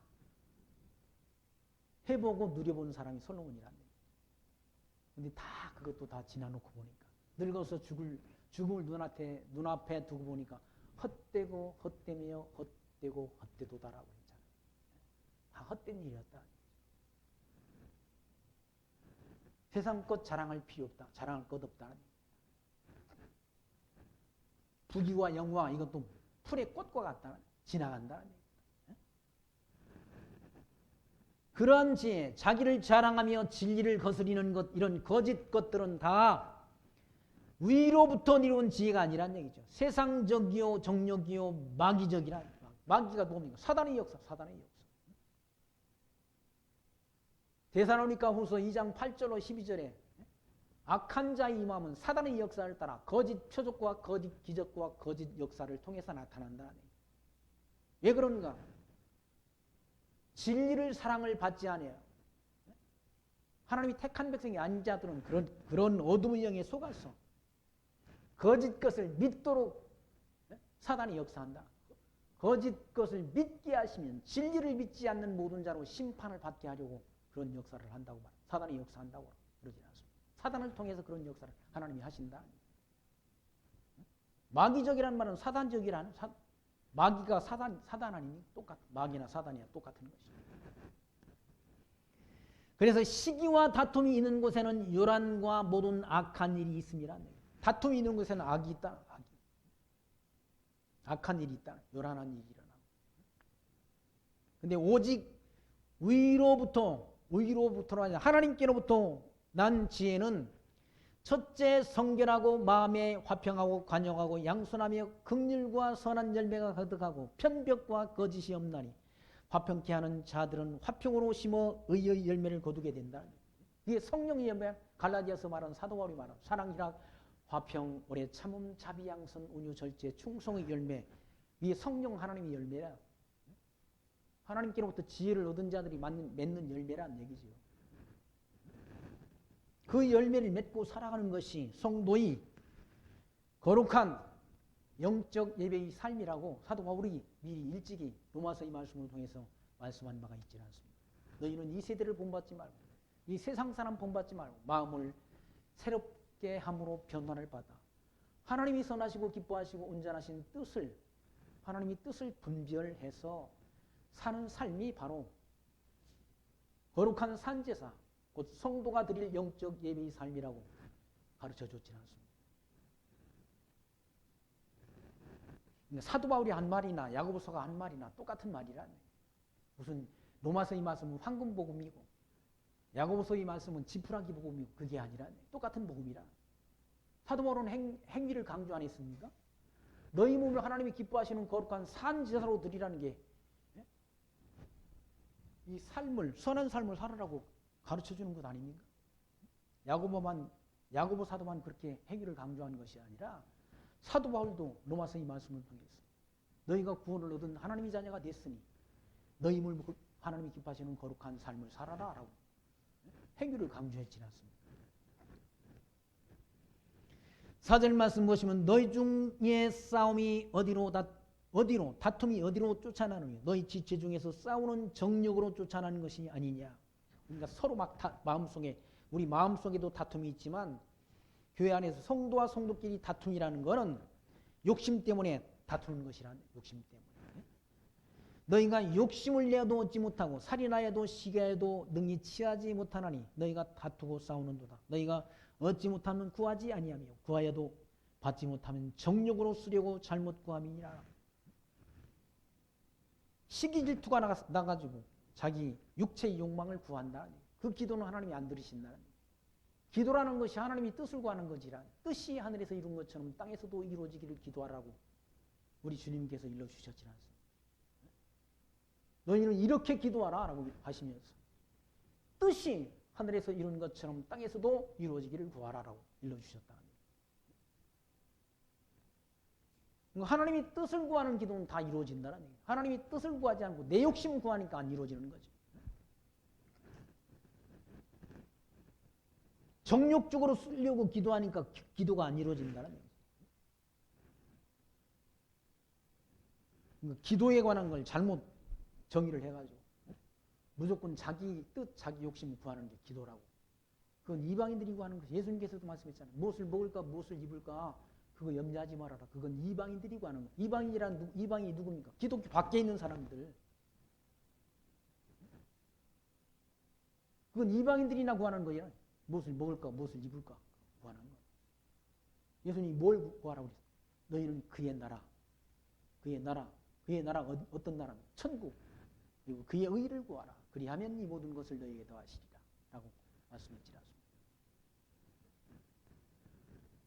해보고 누려본 사람이 솔로몬이라는 얘기죠. 근데 다 그것도 다 지나놓고 보니까 늙어서 죽음을 눈앞에 두고 보니까 헛되고 헛되며 헛되고 헛되도다라고 했잖아요. 다 헛된 일이었다. 세상 것 자랑할 필요 없다. 자랑할 것 없다. 부귀와 영화 이것도 풀의 꽃과 같다. 지나간다. 그러한 지혜, 자기를 자랑하며 진리를 거스리는 것, 이런 거짓 것들은 다 위로부터 내려온 지혜가 아니란 얘기죠. 세상적이요, 정욕이요, 마귀적이란. 마귀가 뭡니까? 사단의 역사, 사단의 역사. 데살로니가 후서 2장 8절로 12절에 악한 자의 임함은 사단의 역사를 따라 거짓 표적과 거짓 기적과 거짓 역사를 통해서 나타난다. 왜 그런가? 진리를 사랑을 받지 않아요. 하나님이 택한 백성이 아닌 자들은 그런 어둠의 영에 속아서 거짓 것을 믿도록 사단이 역사한다. 거짓 것을 믿게 하시면 진리를 믿지 않는 모든 자로 심판을 받게 하려고 그런 역사를 한다고 말합니다. 사단이 역사한다고 그러지 않습니다. 사단을 통해서 그런 역사를 하나님이 하신다. 마귀적이라는 말은 사단적이라는 마귀가 사단 아니니? 마귀나 사단이야 똑같은 것이죠. 그래서 시기와 다툼이 있는 곳에는 요란과 모든 악한 일이 있습니다. 다툼이 있는 곳에는 악이 있다. 악한 일이 있다. 요란한 일이 일어나고. 근데 오직 위로부터가 아니라 하나님께로부터 난 지혜는 첫째 성결하고 마음에 화평하고 관용하고 양순하며 긍휼과 선한 열매가 가득하고 편벽과 거짓이 없나니 화평케 하는 자들은 화평으로 심어 의의 열매를 거두게 된다. 이게 성령의 열매, 갈라디아서 말하는 사도 바울이 말하는 사랑, 희락, 화평, 오래 참음, 자비, 양선, 온유, 절제, 충성의 열매. 이게 성령 하나님의 열매라. 하나님께로부터 지혜를 얻은 자들이 맺는 열매란 얘기죠. 그 열매를 맺고 살아가는 것이 성도의 거룩한 영적 예배의 삶이라고 사도 바울이 미리 일찍이 로마서 이 말씀을 통해서 말씀한 바가 있지 않습니다. 너희는 이 세대를 본받지 말고 이 세상 사람 본받지 말고 마음을 새롭게 함으로 변화를 받아 하나님이 선하시고 기뻐하시고 온전하신 뜻을 하나님의 뜻을 분별해서 사는 삶이 바로 거룩한 산제사 곧 성도가 드릴 영적 예배의 삶이라고 가르쳐 줬지 않습니다. 사도 바울이 한 말이나 야고보서가 한 말이나 똑같은 말이라네. 무슨 로마서의 말씀은 황금 복음이고 야고보서의 말씀은 지푸라기 복음이고 그게 아니라네. 똑같은 복음이라. 사도 바울은 행위를 강조 안 했습니까? 너희 몸을 하나님이 기뻐하시는 거룩한 산제사로 드리라는 게 이 삶을 선한 삶을 살으라고 가르쳐 주는 것 아닙니까? 야고보 사도만 그렇게 행위를 강조하는 것이 아니라 사도 바울도 로마서 이 말씀을 통해서 너희가 구원을 얻은 하나님의 자녀가 됐으니 너희 몸을 하나님이 기뻐하시는 거룩한 삶을 살아라 라고 행위를 강조했지 않습니까? 4절 말씀 보시면 너희 중에 싸움이 다툼이 어디로 쫓아나느냐 너희 지체 중에서 싸우는 정욕으로 쫓아나는 것이 아니냐. 그러니까 서로 막 마음속에 우리 마음속에도 다툼이 있지만 교회 안에서 성도와 성도끼리 다툼이라는 것은 욕심 때문에 다투는 것이라는 욕심 때문에 너희가 욕심을 내어도 얻지 못하고 살인하여도 시기하여도 능히 취하지 못하나니 너희가 다투고 싸우는도다. 너희가 얻지 못하면 구하지 아니하며 구하여도 받지 못하면 정욕으로 쓰려고 잘못 구함이니라. 시기 질투가 나가지고 자기 육체의 욕망을 구한다. 그 기도는 하나님이 안 들으신다는 얘기예요. 기도라는 것이 하나님이 뜻을 구하는 거지라. 뜻이 하늘에서 이룬 것처럼 땅에서도 이루어지기를 기도하라고 우리 주님께서 일러주셨지 않습니까? 너희는 이렇게 기도하라 라고 하시면서 뜻이 하늘에서 이룬 것처럼 땅에서도 이루어지기를 구하라 라고 일러주셨다는 거예요. 하나님이 뜻을 구하는 기도는 다 이루어진다는 얘기예요. 하나님이 뜻을 구하지 않고 내 욕심 구하니까 안 이루어지는 거죠. 정욕적으로 쓰려고 기도하니까 기도가 안 이루어진다는 얘기예요. 기도에 관한 걸 잘못 정의를 해가지고 무조건 자기 뜻, 자기 욕심을 구하는 게 기도라고. 그건 이방인들이 구하는 것이 예수님께서도 말씀했잖아요. 무엇을 먹을까, 무엇을 입을까 그거 염려하지 말아라. 그건 이방인들이 구하는 거. 이방인이 누굽니까? 기독교 밖에 있는 사람들. 그건 이방인들이나 구하는 거예요. 무엇을 먹을까, 무엇을 입을까 구하는 거. 예수님이 뭘 구하라고 그랬어요? 너희는 그의 나라. 그의 나라가 어떤 나라입니까? 천국. 그리고 그의 의를 구하라. 그리하면 이 모든 것을 너희에게 더하시리라. 라고 말씀했지 않습니까?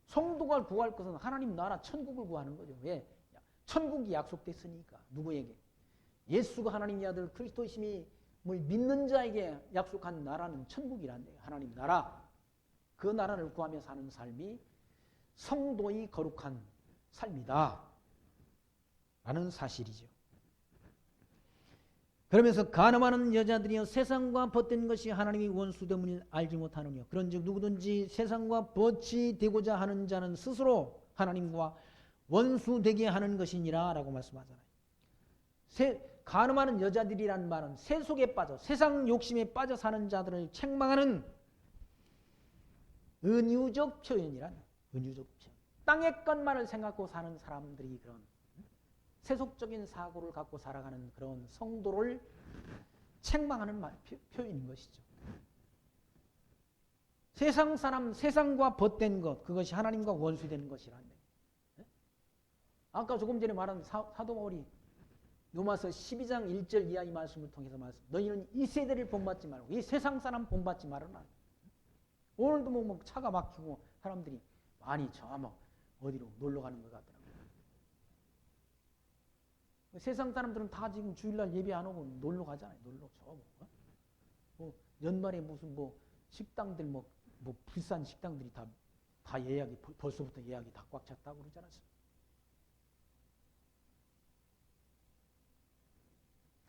성도가 구할 것은 하나님 나라 천국을 구하는 거죠. 왜? 천국이 약속됐으니까. 누구에게? 예수가 하나님의 아들 그리스도심이 믿는 자에게 약속한 나라는 천국이란 거예요. 하나님 나라. 그 나라를 구하며 사는 삶이 성도의 거룩한 삶이다. 라는 사실이죠. 그러면서 간음하는 여자들이여 세상과 벗된 것이 하나님의 원수됨을 알지 못하느냐. 그런즉 누구든지 세상과 벗이 되고자 하는 자는 스스로 하나님과 원수되게 하는 것이니라 라고 말씀하잖아요. 간음하는 여자들이라는 말은 세속에 빠져 세상 욕심에 빠져 사는 자들을 책망하는 은유적 표현이란 은유적 표현. 땅의 것만을 생각하고 사는 사람들이 그런 세속적인 사고를 갖고 살아가는 그런 성도를 책망하는 표현인 것이죠. 세상 사람, 세상과 벗된 것, 그것이 하나님과 원수되는 것이라는 얘기예요. 아까 조금 전에 말한 사도 바울이 로마서 12장 1절 이하 이 말씀을 통해서 말씀. 너희는 이 세대를 본받지 말고 이 세상 사람 본받지 말아라. 오늘도 뭐 차가 막히고 사람들이 많이 어디로 놀러 가는 것 같더라고요. 세상 사람들은 다 지금 주일날 예배 안 오고 놀러 가잖아요. 놀러 뭐 연말에 무슨 식당들 비싼 식당들이 다 예약이 벌써부터 예약이 다 꽉 찼다고 그러지 않았어요?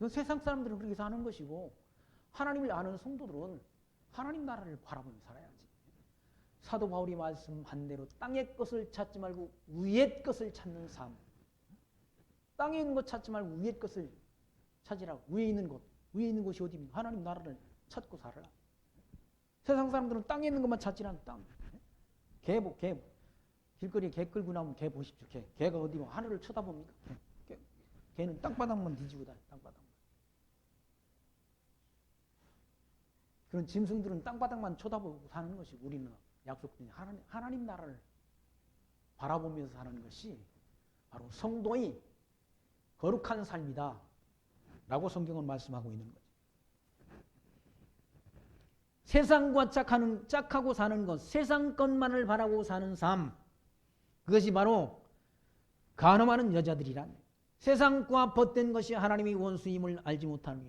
세상 사람들은 그렇게 사는 것이고 하나님을 아는 성도들은 하나님 나라를 바라보며 살아야지. 사도 바울이 말씀한 대로 땅의 것을 찾지 말고 위의 것을 찾는 삶. 땅에 있는 것 찾지 말고 위의 것을 찾으라고. 위에 있는 곳이 어디입니까? 하나님 나라를 찾고 살아라. 세상 사람들은 땅에 있는 것만 찾지 않는 땅. 개 길거리에 개 끌고 나오면 개 보십시오. 개가 어디 하늘을 쳐다봅니까? 개는 땅바닥만 뒤지고 다녀. 땅바닥만. 그런 짐승들은 땅바닥만 쳐다보고 사는 것이고 우리는 약속된 하나님 나라를 바라보면서 사는 것이 바로 성도의 거룩한 삶이다 라고 성경은 말씀하고 있는 거죠. 세상과 짝하고 사는 것, 세상 것만을 바라고 사는 삶, 그것이 바로 간음하는 여자들이란 거예요. 세상과 벗된 것이 하나님의 원수임을 알지 못하며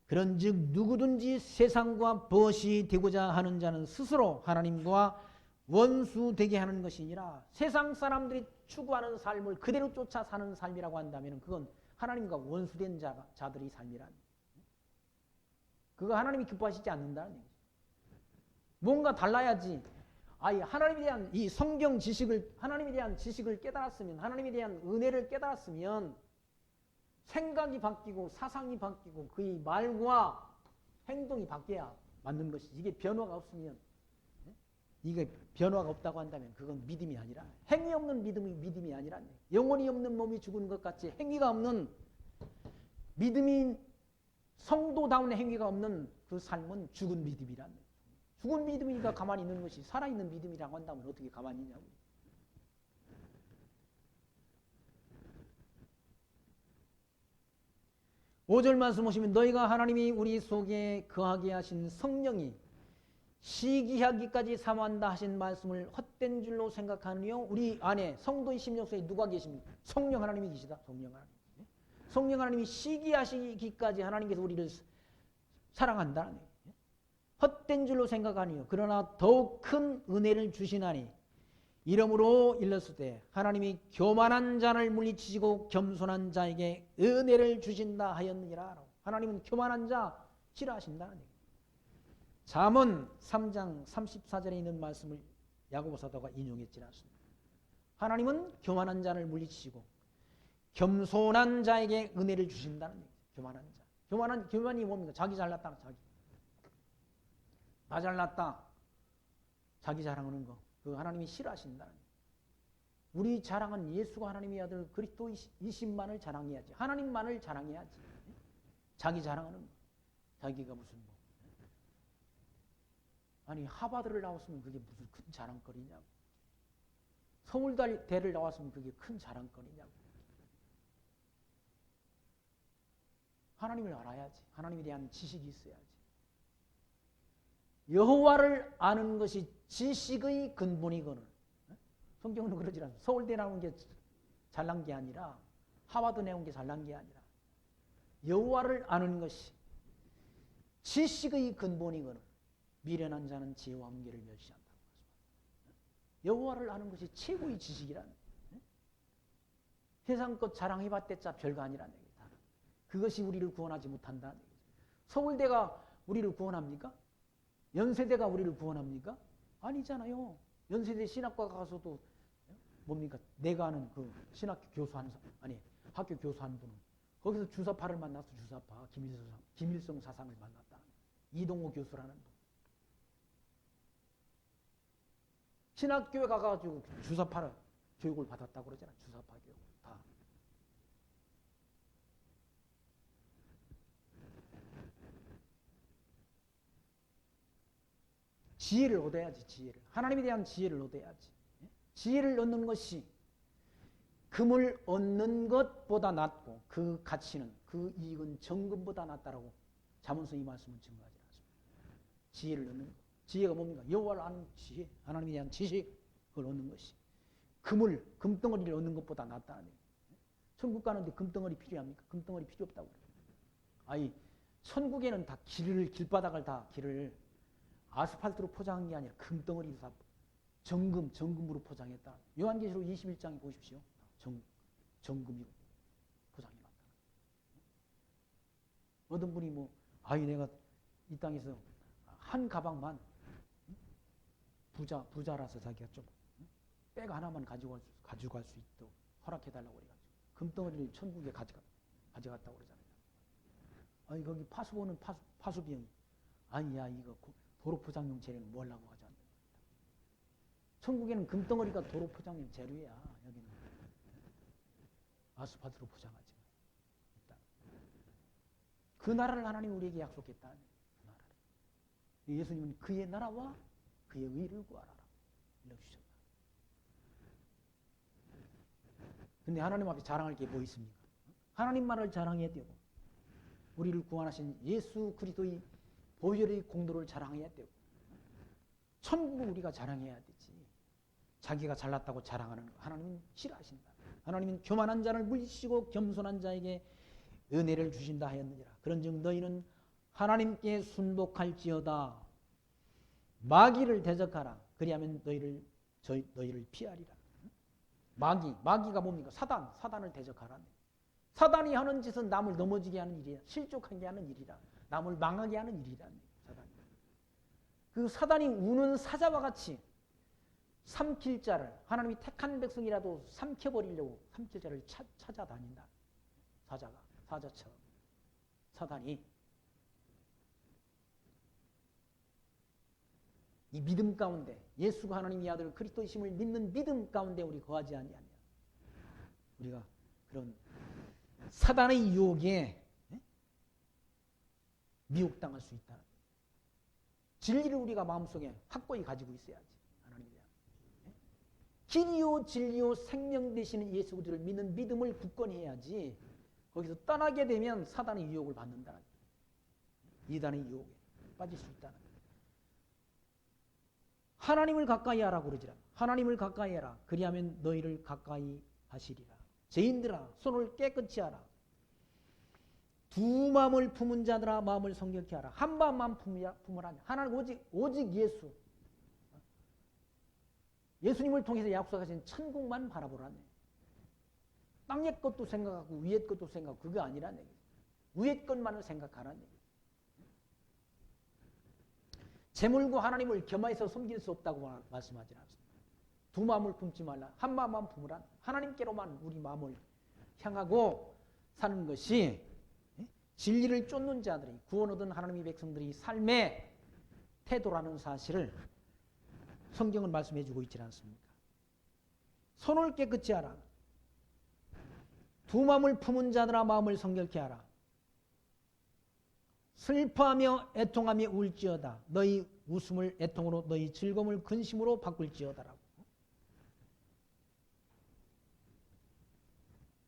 그런즉 누구든지 세상과 벗이 되고자 하는 자는 스스로 하나님과 원수되게 하는 것이니라. 세상 사람들이 추구하는 삶을 그대로 쫓아 사는 삶이라고 한다면 그건 하나님과 원수된 자들의 삶이란. 그거 하나님이 기뻐하시지 않는다는 얘기죠. 뭔가 달라야지. 하나님에 대한 이 성경 지식을, 하나님에 대한 지식을 깨달았으면, 하나님에 대한 은혜를 깨달았으면 생각이 바뀌고 사상이 바뀌고 그의 말과 행동이 바뀌어야 맞는 것이지. 이게 변화가 없으면, 이게 변화가 없다고 한다면 그건 믿음이 아니라, 행위 없는 믿음이 아니라, 영혼이 없는 몸이 죽은 것 같이 행위가 없는 믿음이, 성도다운 행위가 없는 그 삶은 죽은 믿음이란 거예요. 죽은 믿음이니까 가만히 있는 것이 살아있는 믿음이라고 한다면 어떻게 가만히 있냐고. 5절 말씀 보시면 너희가 하나님이 우리 속에 거하게 하신 성령이 시기하기까지 사모한다 하신 말씀을 헛된 줄로 생각하느뇨. 우리 안에 성도의 심령 속에 누가 계십니까? 성령 하나님이 계시다. 성령 하나님. 성령 하나님이 시기하시기까지 하나님께서 우리를 사랑한다는 얘기예요. 헛된 줄로 생각하니요. 그러나 더욱 큰 은혜를 주시나니 이러므로 일렀을 때 하나님이 교만한 자를 물리치시고 겸손한 자에게 은혜를 주신다 하였느니라. 하나님은 교만한 자 싫어하신다는 얘기예요. 잠언 3장 34절에 있는 말씀을 야고보 사도가 인용했지 않습니까? 하나님은 교만한 자를 물리치시고 겸손한 자에게 은혜를 주신다는 얘기예요. 교만한 자. 교만이 뭡니까? 자기 잘났다. 나 잘났다. 자기 자랑하는 거. 그 하나님이 싫어하신다는 얘기예요. 우리 자랑은 예수가 하나님의 아들 그리스도이신만을 자랑해야지. 하나님만을 자랑해야지. 자기 자랑하는 거. 자기가 무슨 하버드를 나왔으면 그게 무슨 큰 자랑거리냐고. 서울대를 나왔으면 그게 큰 자랑거리냐고. 하나님을 알아야지. 하나님에 대한 지식이 있어야지. 여호와를 아는 것이 지식의 근본이거늘. 성경은 그러지 않습니다. 서울대 나온 게 잘난 게 아니라 하버드 나온 게 잘난 게 아니라 여호와를 아는 것이 지식의 근본이거늘. 미련한 자는 지혜와 한계를 멸시한다고 말씀합니다. 여호와를 아는 것이 최고의 지식이라는 거예요. 세상 것 자랑해봤댔자 별거 아니라는 얘기다. 그것이 우리를 구원하지 못한다는 얘기죠. 서울대가 우리를 구원합니까? 연세대가 우리를 구원합니까? 아니잖아요. 연세대 신학과 가서도 뭡니까? 내가 아는 그 신학교 교수한 학교 교수한 분은 거기서 주사파를 만나서 주사파 김일성 사상을 만났다. 이동호 교수라는 분. 신학교에 가가지고 주사파 교육을 받았다고 그러잖아. 주사파 교육 다. 지혜를 얻어야지. 지혜를. 하나님에 대한 지혜를 얻어야지. 지혜를 얻는 것이 금을 얻는 것보다 낫고 그 가치는 그 이익은 정금보다 낫다라고 잠언서 이 말씀은 증거하지 않습니다. 지혜를 얻는 것. 지혜가 뭡니까? 여호와를 아는 지혜, 하나님에 대한 지식을 얻는 것이 금덩어리를 얻는 것보다 낫다는 얘기예요. 천국 가는데 금덩어리 필요합니까? 금덩어리 필요 없다고 그래요. 아니 천국에는 다 길바닥을 다 길을 아스팔트로 포장한 게 아니라 금덩어리로 다 정금으로 포장했다. 요한계시록 21장에 보십시오. 정금으로 포장해놨다. 어떤 분이 내가 이 땅에서 한 가방만 부자라서 자기가 좀 백 하나만 가져갈 수 있도록 허락해달라고 그래가지고 금덩어리를 천국에 가져갔다고 그러잖아요. 아니 거기 파수보는 파수비용이 아니야 이거 도로 포장용 재료는 뭐 하려고 가져왔냐. 천국에는 금덩어리가 도로 포장용 재료야. 여기는 아스팔트로 포장하지. 그 나라를 하나님이 우리에게 약속했다. 그 나라를. 예수님은 그의 나라와 그의 의를 구하라 이렇게 주셨다. 근데 하나님 앞에 자랑할 게 뭐 있습니까? 하나님만을 자랑해야 되고 우리를 구원하신 예수 그리스도의 보혈의 공로를 자랑해야 되고 천국을 우리가 자랑해야 되지. 자기가 잘났다고 자랑하는 거 하나님은 싫어하신다. 하나님은 교만한 자를 물리치고 겸손한 자에게 은혜를 주신다 하였느니라. 그런즉 너희는 하나님께 순복할지어다. 마귀를 대적하라. 그리하면 너희를 피하리라. 마귀가 뭡니까? 사단을 대적하라. 사단이 하는 짓은 남을 넘어지게 하는 일이야. 실족하게 하는 일이라. 남을 망하게 하는 일이라. 사단이. 그 사단이 우는 사자와 같이 삼킬 자를 하나님이 택한 백성이라도 삼켜버리려고 삼킬 자를 찾아다닌다. 사자처럼 사단이 이 믿음 가운데 예수가 하나님의 아들 그리스도이심을 믿는 믿음 가운데 우리 거하지 아니하냐. 우리가 그런 사단의 유혹에 미혹당할 수 있다. 진리를 우리가 마음속에 확고히 가지고 있어야지. 하나님에 대한 길이요 진리요 생명 되시는 예수 그리스도를 믿는 믿음을 굳건히 해야지. 거기서 떠나게 되면 사단의 유혹을 받는다는 거예요. 이단의 유혹에 빠질 수 있다는 거예요. 하나님을 가까이 하라고 그러지라. 하나님을 가까이 해라. 그리하면 너희를 가까이 하시리라. 죄인들아 손을 깨끗이 하라. 두 마음을 품은 자들아 마음을 성결케 하라. 한 마음만 품으라냐. 하나님 오직 예수. 예수님을 통해서 약속하신 천국만 바라보라네. 땅의 것도 생각하고 위의 것도 생각하고 그거 아니라는 얘기죠. 위의 것만을 생각하라는 얘기죠. 재물과 하나님을 겸하여서 섬길 수 없다고 말씀하지 않습니다. 두 마음을 품지 말라. 한 마음만 품으라. 하나님께로만 우리 마음을 향하고 사는 것이 진리를 쫓는 자들이 구원 얻은 하나님의 백성들이 삶의 태도라는 사실을 성경은 말씀해 주고 있지 않습니까? 손을 깨끗이 하라. 두 마음을 품은 자들아 마음을 성결케 하라. 슬퍼하며 애통하며 울지어다. 너희 웃음을 애통으로 너희 즐거움을 근심으로 바꿀지어다라고.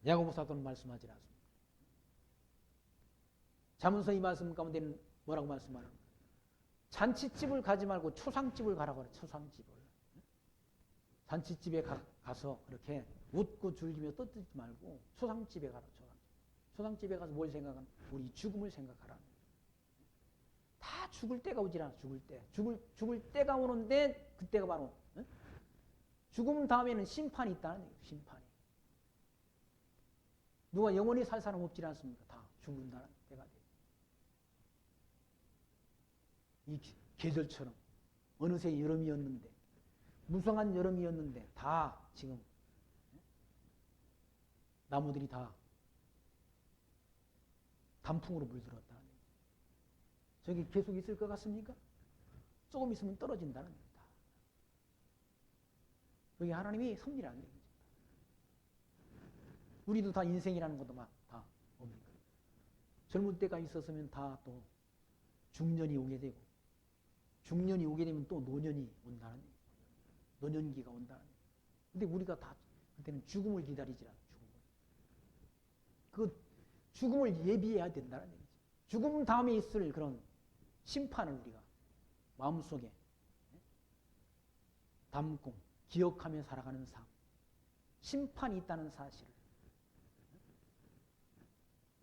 야고보 사도는 말씀하지 않습니다. 잠언서 이 말씀 가운데는 뭐라고 말씀하는 거예요? 잔치집을 가지 말고 초상집을 가라고 그래요. 초상집을. 잔치집에 가서 그렇게 웃고 즐기며 떠들지 말고 초상집에 가라. 초상집에 가서 뭘 생각하는? 우리 죽음을 생각하라. 다 죽을 때가 오질 않아. 죽을 때. 죽을 때가 오는데 그때가 바로 죽음 다음에는 심판이 있다는 얘기예요. 심판이. 누가 영원히 살 사람 없지 않습니까? 다 죽는다는 때가 돼요. 이 계절처럼 어느새 여름이었는데 무성한 여름이었는데 다 지금 나무들이 다 단풍으로 물들었다. 저기 계속 있을 것 같습니까? 조금 있으면 떨어진다는 겁니다. 그게 하나님이 섭리라는 얘기죠. 우리도 다 인생이라는 것도 막 다 옵니다. 젊은 때가 있었으면 다 또 중년이 오게 되고 중년이 오게 되면 또 노년이 온다는 얘기예요. 노년기가 온다는 얘기예요. 근데 우리가 다 그때는 죽음을 기다리지 않아요. 그 죽음을 예비해야 된다는 얘기죠. 죽음 다음에 있을 그런 심판을 우리가 마음속에 담고 기억하며 살아가는 삶, 심판이 있다는 사실을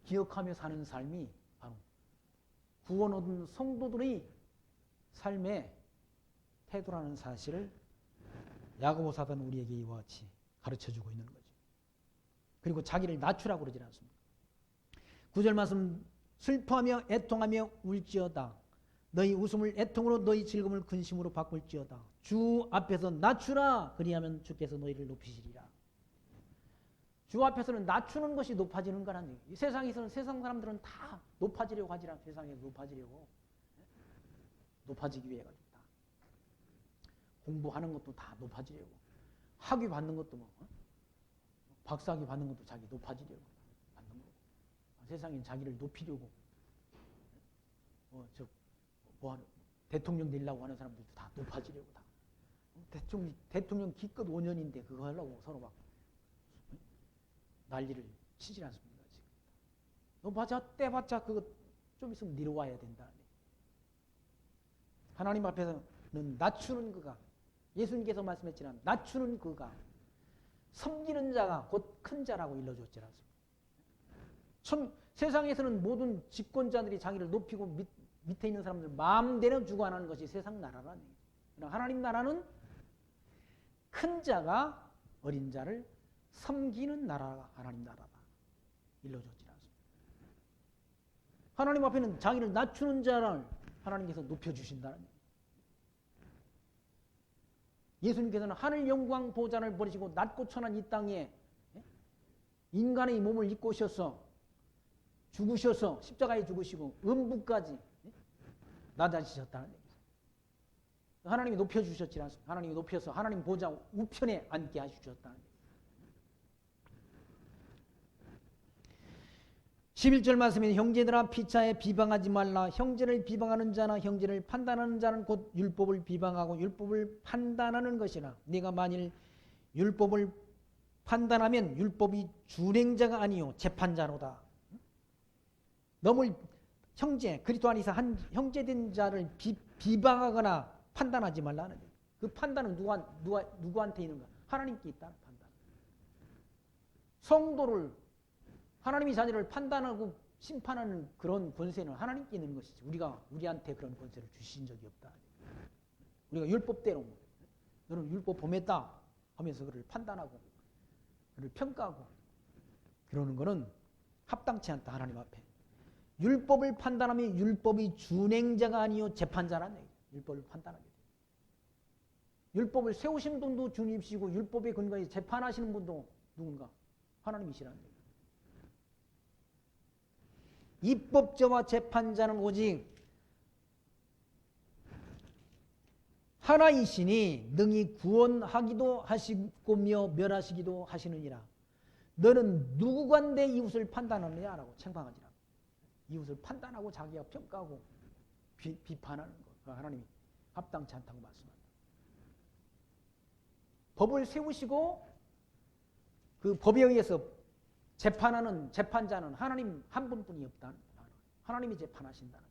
기억하며 사는 삶이 바로 구원 얻은 성도들의 삶의 태도라는 사실을 야고보 사도는 우리에게 이와 같이 가르쳐주고 있는 거죠. 그리고 자기를 낮추라고 그러지 않습니까? 9절 말씀, 슬퍼하며 애통하며 울지어다. 너희 웃음을 애통으로 너희 즐거움을 근심으로 바꿀지어다. 주 앞에서 낮추라. 그리하면 주께서 너희를 높이시리라. 주 앞에서는 낮추는 것이 높아지는 거라는 얘기예요. 이 세상에서는 세상 사람들은 다 높아지려고 하지 않아요. 세상에서 높아지려고. 높아지기 위해 가지고 다. 공부하는 것도 다 높아지려고. 학위 받는 것도 뭐 박사학위 받는 것도 자기 높아지려고 받는 거고. 세상엔 자기를 높이려고 대통령 되려고 하는 사람들도 다 높아지려고 다. 대통령 기껏 5년인데 그거 하려고 서로 막 난리를 치질 않습니다. 지금. 높아져 떼봤자 그거 좀 있으면 내려와야 된다. 하나님 앞에서는 낮추는 그가, 예수님께서 말씀했지만 낮추는 그가 섬기는 자가 곧 큰 자라고 일러줬지 않습니까? 세상에서는 모든 집권자들이 자기를 높이고 밑에 있는 사람들 마음대로 주관하는 것이 세상 나라라는 얘기죠. 그러나 하나님 나라는 큰 자가 어린 자를 섬기는 나라가 하나님 나라다. 일러줬지 않습니까? 하나님 앞에는 자기를 낮추는 자를 하나님께서 높여주신다는 얘기죠. 예수님께서는 하늘 영광 보좌를 버리시고 낮고 천한 이 땅에 인간의 몸을 입고 오셔서 죽으셔서 십자가에 죽으시고 음부까지 낮아지셨다는 얘기죠. 하나님이 높여주셨지 않습니까? 하나님이 높여서 하나님 보좌 우편에 앉게 하셨다는 얘기죠. 11절 말씀에 형제들아 피차에 비방하지 말라. 형제를 비방하는 자나 형제를 판단하는 자는 곧 율법을 비방하고 율법을 판단하는 것이라. 네가 만일 율법을 판단하면 율법이 준행자가 아니요 재판자로다. 너무 형제 그리스도 안에서 한 형제된 자를 비방하거나 판단하지 말라는 거예요. 그 판단은 누구한테 있는가? 하나님께 있다는 판단. 성도를 하나님이 자녀를 판단하고 심판하는 그런 권세는 하나님께 있는 것이지 우리한테 그런 권세를 주신 적이 없다. 우리가 율법대로 너는 율법 범했다 하면서 그를 판단하고 그를 평가하고 그러는 것은 합당치 않다. 하나님 앞에. 율법을 판단하면 율법이 준행자가 아니요 재판자라는 얘기예요. 율법을 판단하게 돼요. 율법을 세우신 분도 주님이시고 율법에 근거해 재판하시는 분도 누군가? 하나님이시라는 얘기예요. 입법자와 재판자는 오직 하나이시니 능히 구원하기도 하시고며 멸하시기도 하시느니라. 너는 누구간데 이웃을 판단하느냐라고 책망하지라. 이웃을 판단하고 자기가 평가하고 비판하는 것. 하나님이 합당치 않다고 말씀합니다. 법을 세우시고 그 법에 의해서 재판하는 재판자는 하나님 한 분뿐이 없다는 거예요. 하나님이 재판하신다는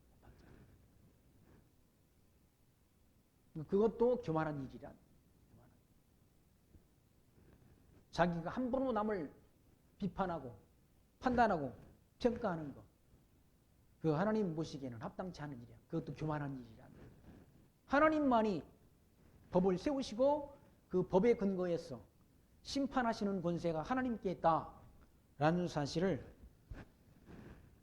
거예요. 그것도 교만한 일이란. 자기가 함부로 남을 비판하고 판단하고 평가하는 것. 그 하나님 보시기에는 합당치 않은 일이야. 그것도 교만한 일이란. 하나님만이 법을 세우시고 그 법에 근거해서 심판하시는 권세가 하나님께 있다. 라는 사실을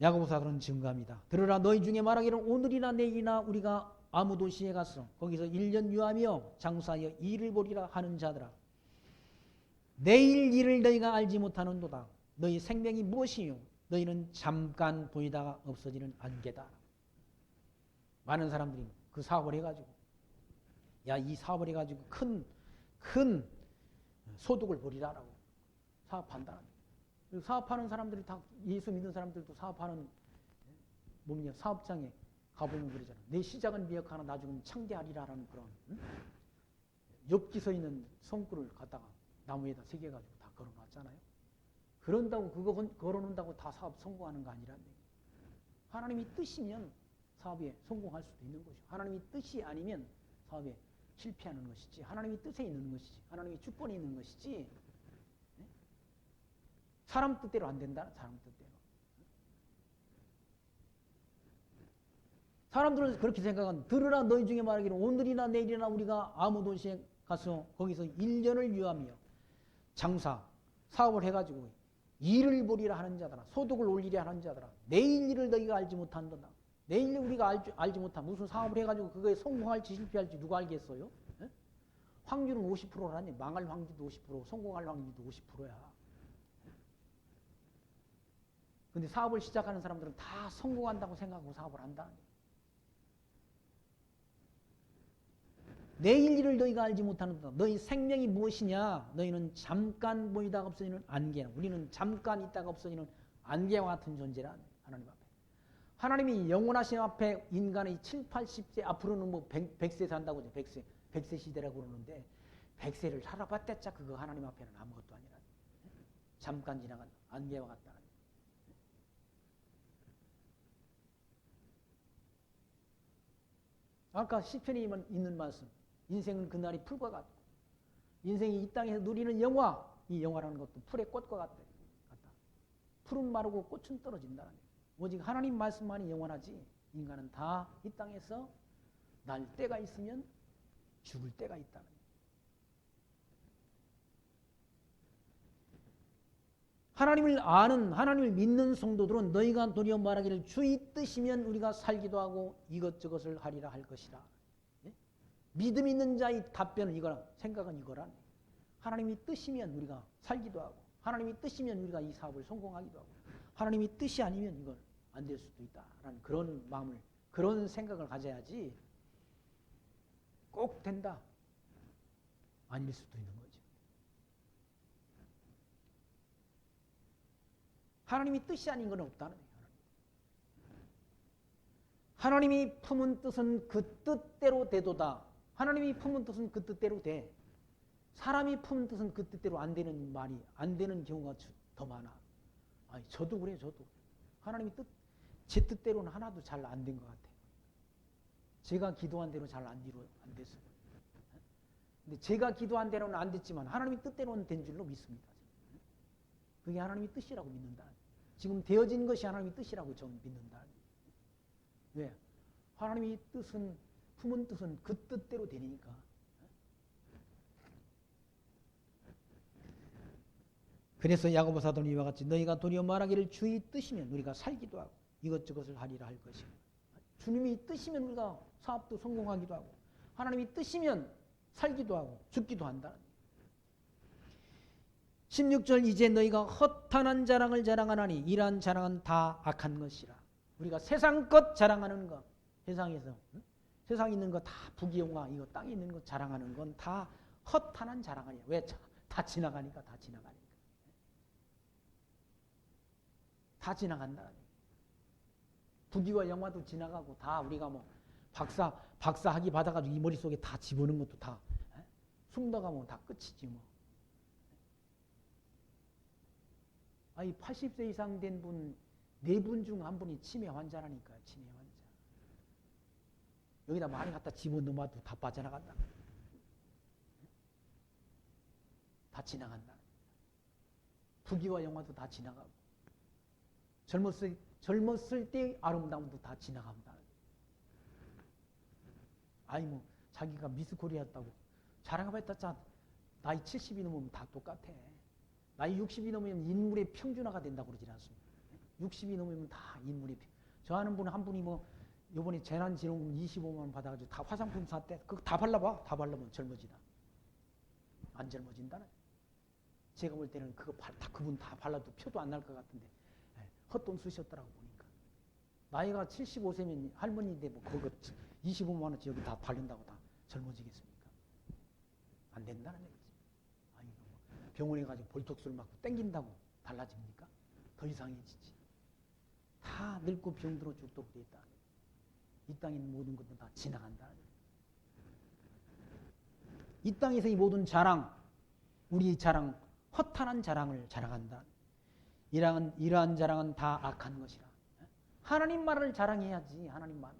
야고보 사도는 증거합니다. 들으라 너희 중에 말하기를 오늘이나 내일이나 우리가 아무 도시에 가서 거기서 1년 유하며 장사하여 일을 보리라 하는 자들아. 내일 일을 너희가 알지 못하는도다. 너희 생명이 무엇이요? 너희는 잠깐 보이다가 없어지는 안개다. 많은 사람들이 그 사업을 해가지고 이 사업을 해가지고 큰 소득을 벌이라라고 사업한다. 사업하는 사람들이 다 예수 믿는 사람들도 사업하는 사업장에 가보면 그러잖아. 내 시작은 미약하나 나중은 창대하리라라는 그런 엽기 서 있는 성구를 갖다가 나무에다 새겨가지고 다 걸어놨잖아요. 그런다고 그거 걸어놓는다고 다 사업 성공하는 거 아니란 얘기예요. 하나님이 뜻이면 사업에 성공할 수도 있는 것이고 하나님이 뜻이 아니면 사업에 실패하는 것이지 하나님이 뜻에 있는 것이지 하나님이 주권에 있는 것이지 사람 뜻대로 안 된다. 사람 뜻대로. 사람들은 그렇게 생각한 들으라 너희 중에 말하기를 오늘이나 내일이나 우리가 아무 도시에 가서 거기서 1년을 유하며 장사 사업을 해가지고 일을 벌이라 하는 자들아 소득을 올리려 하는 자들아 내일 일을 너희가 알지 못한다. 내일 우리가 알지 못한 무슨 사업을 해가지고 그거에 성공할지 실패할지 누가 알겠어요? 에? 확률은 50%라니 망할 확률도 50% 성공할 확률도 50%야. 근데 사업을 시작하는 사람들은 다 성공한다고 생각하고 사업을 한다. 내일 일을 너희가 알지 못하는다. 너희 생명이 무엇이냐? 너희는 잠깐 보이다가 없어지는 안개야. 우리는 잠깐 있다가 없어지는 안개와 같은 존재라. 하나님 앞에. 하나님이 영원하신 앞에 인간의 7, 80세 앞으로는 뭐 100세 산다고 하죠. 100세 시대라고 그러는데 100세를 살아봤댔자 그거 하나님 앞에는 아무것도 아니라 잠깐 지나간 안개와 같다. 아까 시편에 있는 말씀 인생은 그날이 풀과 같고 인생이 이 땅에서 누리는 영화 이 영화라는 것도 풀의 꽃과 같다. 풀은 마르고 꽃은 떨어진다는 얘기. 오직 하나님 말씀만이 영원하지 인간은 다 이 땅에서 날 때가 있으면 죽을 때가 있다는 얘기. 하나님을 아는 하나님을 믿는 성도들은 너희가 도리어 말하기를 주의 뜻이면 우리가 살기도 하고 이것저것을 하리라 할 것이라. 예? 믿음 있는 자의 답변은 이거라. 생각은 이거라. 하나님이 뜻이면 우리가 살기도 하고 하나님이 뜻이면 우리가 이 사업을 성공하기도 하고 하나님이 뜻이 아니면 이건 안 될 수도 있다라는 그런 마음을 그런 생각을 가져야지 꼭 된다. 아닐 수도 있는 거죠. 하나님이 뜻이 아닌 건 없다는 거예요. 하나님이 품은 뜻은 그 뜻대로 되도다. 하나님이 품은 뜻은 그 뜻대로 돼. 사람이 품은 뜻은 그 뜻대로 안 되는 말이 안 되는 경우가 더 많아. 아니, 저도 그래요. 저도. 하나님이 제 뜻대로는 하나도 잘 안 된 것 같아요. 제가 기도한 대로 잘 안 됐어요. 근데 제가 기도한 대로는 안 됐지만 하나님의 뜻대로는 된 줄로 믿습니다. 그게 하나님의 뜻이라고 믿는다. 지금 되어진 것이 하나님의 뜻이라고 저는 믿는다. 왜? 하나님의 뜻은 품은 뜻은 그 뜻대로 되니까. 그래서 야고보 사도는 이와 같이 너희가 도리어 말하기를 주의 뜻이면 우리가 살기도 하고 이것저것을 하리라 할 것이고 주님이 뜻이면 우리가 사업도 성공하기도 하고 하나님이 뜻이면 살기도 하고 죽기도 한다. 16절 이제 너희가 허탄한 자랑을 자랑하나니 이러한 자랑은 다 악한 것이라. 우리가 세상 것 자랑하는 것 세상에서 세상에 있는 거 다 부귀영화 이거 땅에 있는 거 자랑하는 건 다 허탄한 자랑 아니야. 왜? 다 지나가니까 다 지나가니까. 다 지나간다. 부귀와 영화도 지나가고 다 우리가 뭐 박사 학위 받아가지고 이 머릿속에 다 집어넣은 것도 다 숨어가면 다 끝이지 뭐. 아니 80세 이상 된 분 4분 중 1분이 치매 환자라니까요. 치매 환자. 여기다 많이 갖다 집어넣어도 다 빠져나간다. 다 지나간다. 부귀와 영화도 다 지나가고 젊었을 때 아름다움도 다 지나간다. 아니 뭐 자기가 미스 코리아였다고 자랑해봤자 나이 70이 넘으면 다 똑같아. 나이 60이 넘으면 인물의 평준화가 된다고 그러지 않습니까? 60이 넘으면 다 인물의 저 아는 분 한 분이 뭐 요번에 재난지원금 25만 원 받아가지고 다 화장품 샀대. 그거 다 발라봐. 다 바르면 젊어지다. 안 젊어진다네. 제가 볼 때는 그거 그분 다 발라도 표도 안 날 것 같은데 헛돈 쓰셨더라고 보니까. 나이가 75세면 할머니인데 뭐 그거 25만 원치 여기 다 바른다고 다 젊어지겠습니까? 안 된다는 얘기지. 아니 병원에 가지고 볼톡스를 맞고 땡긴다고 달라집니까? 더 이상해지지. 다 늙고 병들어 죽도록 돼 있다. 이 땅에 있는 모든 것도 다 지나간다. 이 땅에서 이 모든 자랑, 우리 자랑, 허탄한 자랑을 자랑한다. 이러한 자랑은 다 악한 것이라. 하나님 말을 자랑해야지. 하나님 말을.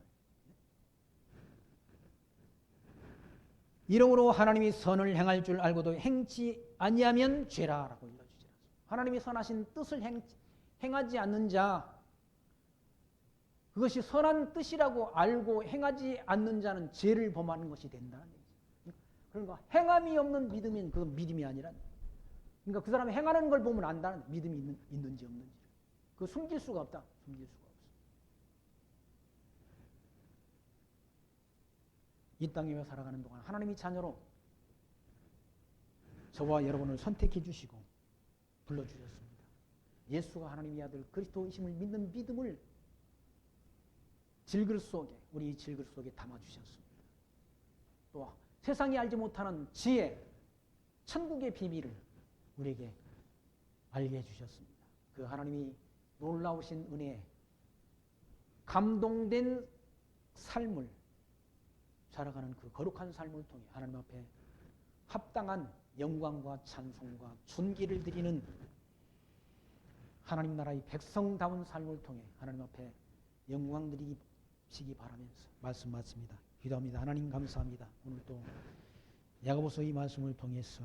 이러므로 하나님이 선을 행할 줄 알고도 행치 아니하면 죄라라고 일러주시라. 하나님이 선하신 뜻을 행하지 않는 자, 그것이 선한 뜻이라고 알고 행하지 않는 자는 죄를 범하는 것이 된다는 얘기죠. 그러니까 행함이 없는 믿음은 그건 믿음이 아니라, 그러니까 그 사람이 행하는 걸 보면 안다는, 믿음이 있는지 없는지. 그거 숨길 수가 없다. 숨길 수가 없어. 이 땅에 살아가는 동안 하나님이 자녀로 저와 여러분을 선택해 주시고 불러주셨습니다. 예수가 하나님의 아들 그리스도이심을 믿는 믿음을 질글 속에, 우리 질글 속에 담아주셨습니다. 또 세상이 알지 못하는 지혜, 천국의 비밀을 우리에게 알게 해주셨습니다. 그 하나님이 놀라우신 은혜에 감동된 삶을 살아가는 그 거룩한 삶을 통해 하나님 앞에 합당한 영광과 찬송과 존귀를 드리는 하나님 나라의 백성다운 삶을 통해 하나님 앞에 영광 드리시기 바라면서 말씀 마칩니다. 기도합니다. 하나님 감사합니다. 오늘 또 야고보서 이 말씀을 통해서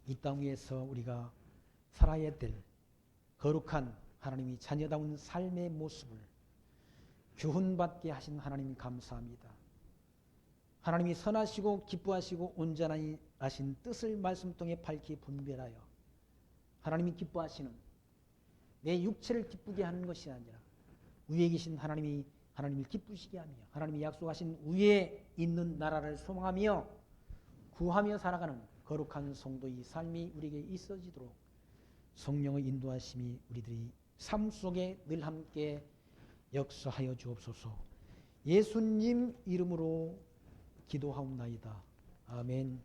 이 땅 위에서 우리가 살아야 될 거룩한 하나님이 자녀다운 삶의 모습을 교훈받게 하신 하나님 감사합니다. 하나님이 선하시고 기뻐하시고 온전하신 뜻을 말씀 통해 밝히 분별하여 하나님이 기뻐하시는 내 육체를 기쁘게 하는 것이 아니라 위에 계신 하나님을 기쁘시게 하며 하나님이 약속하신 위에 있는 나라를 소망하며 구하며 살아가는 거룩한 성도의 삶이 우리에게 있어지도록 성령의 인도하심이 우리들이 삶 속에 늘 함께 역사하여 주옵소서. 예수님 이름으로 기도하옵나이다. 아멘.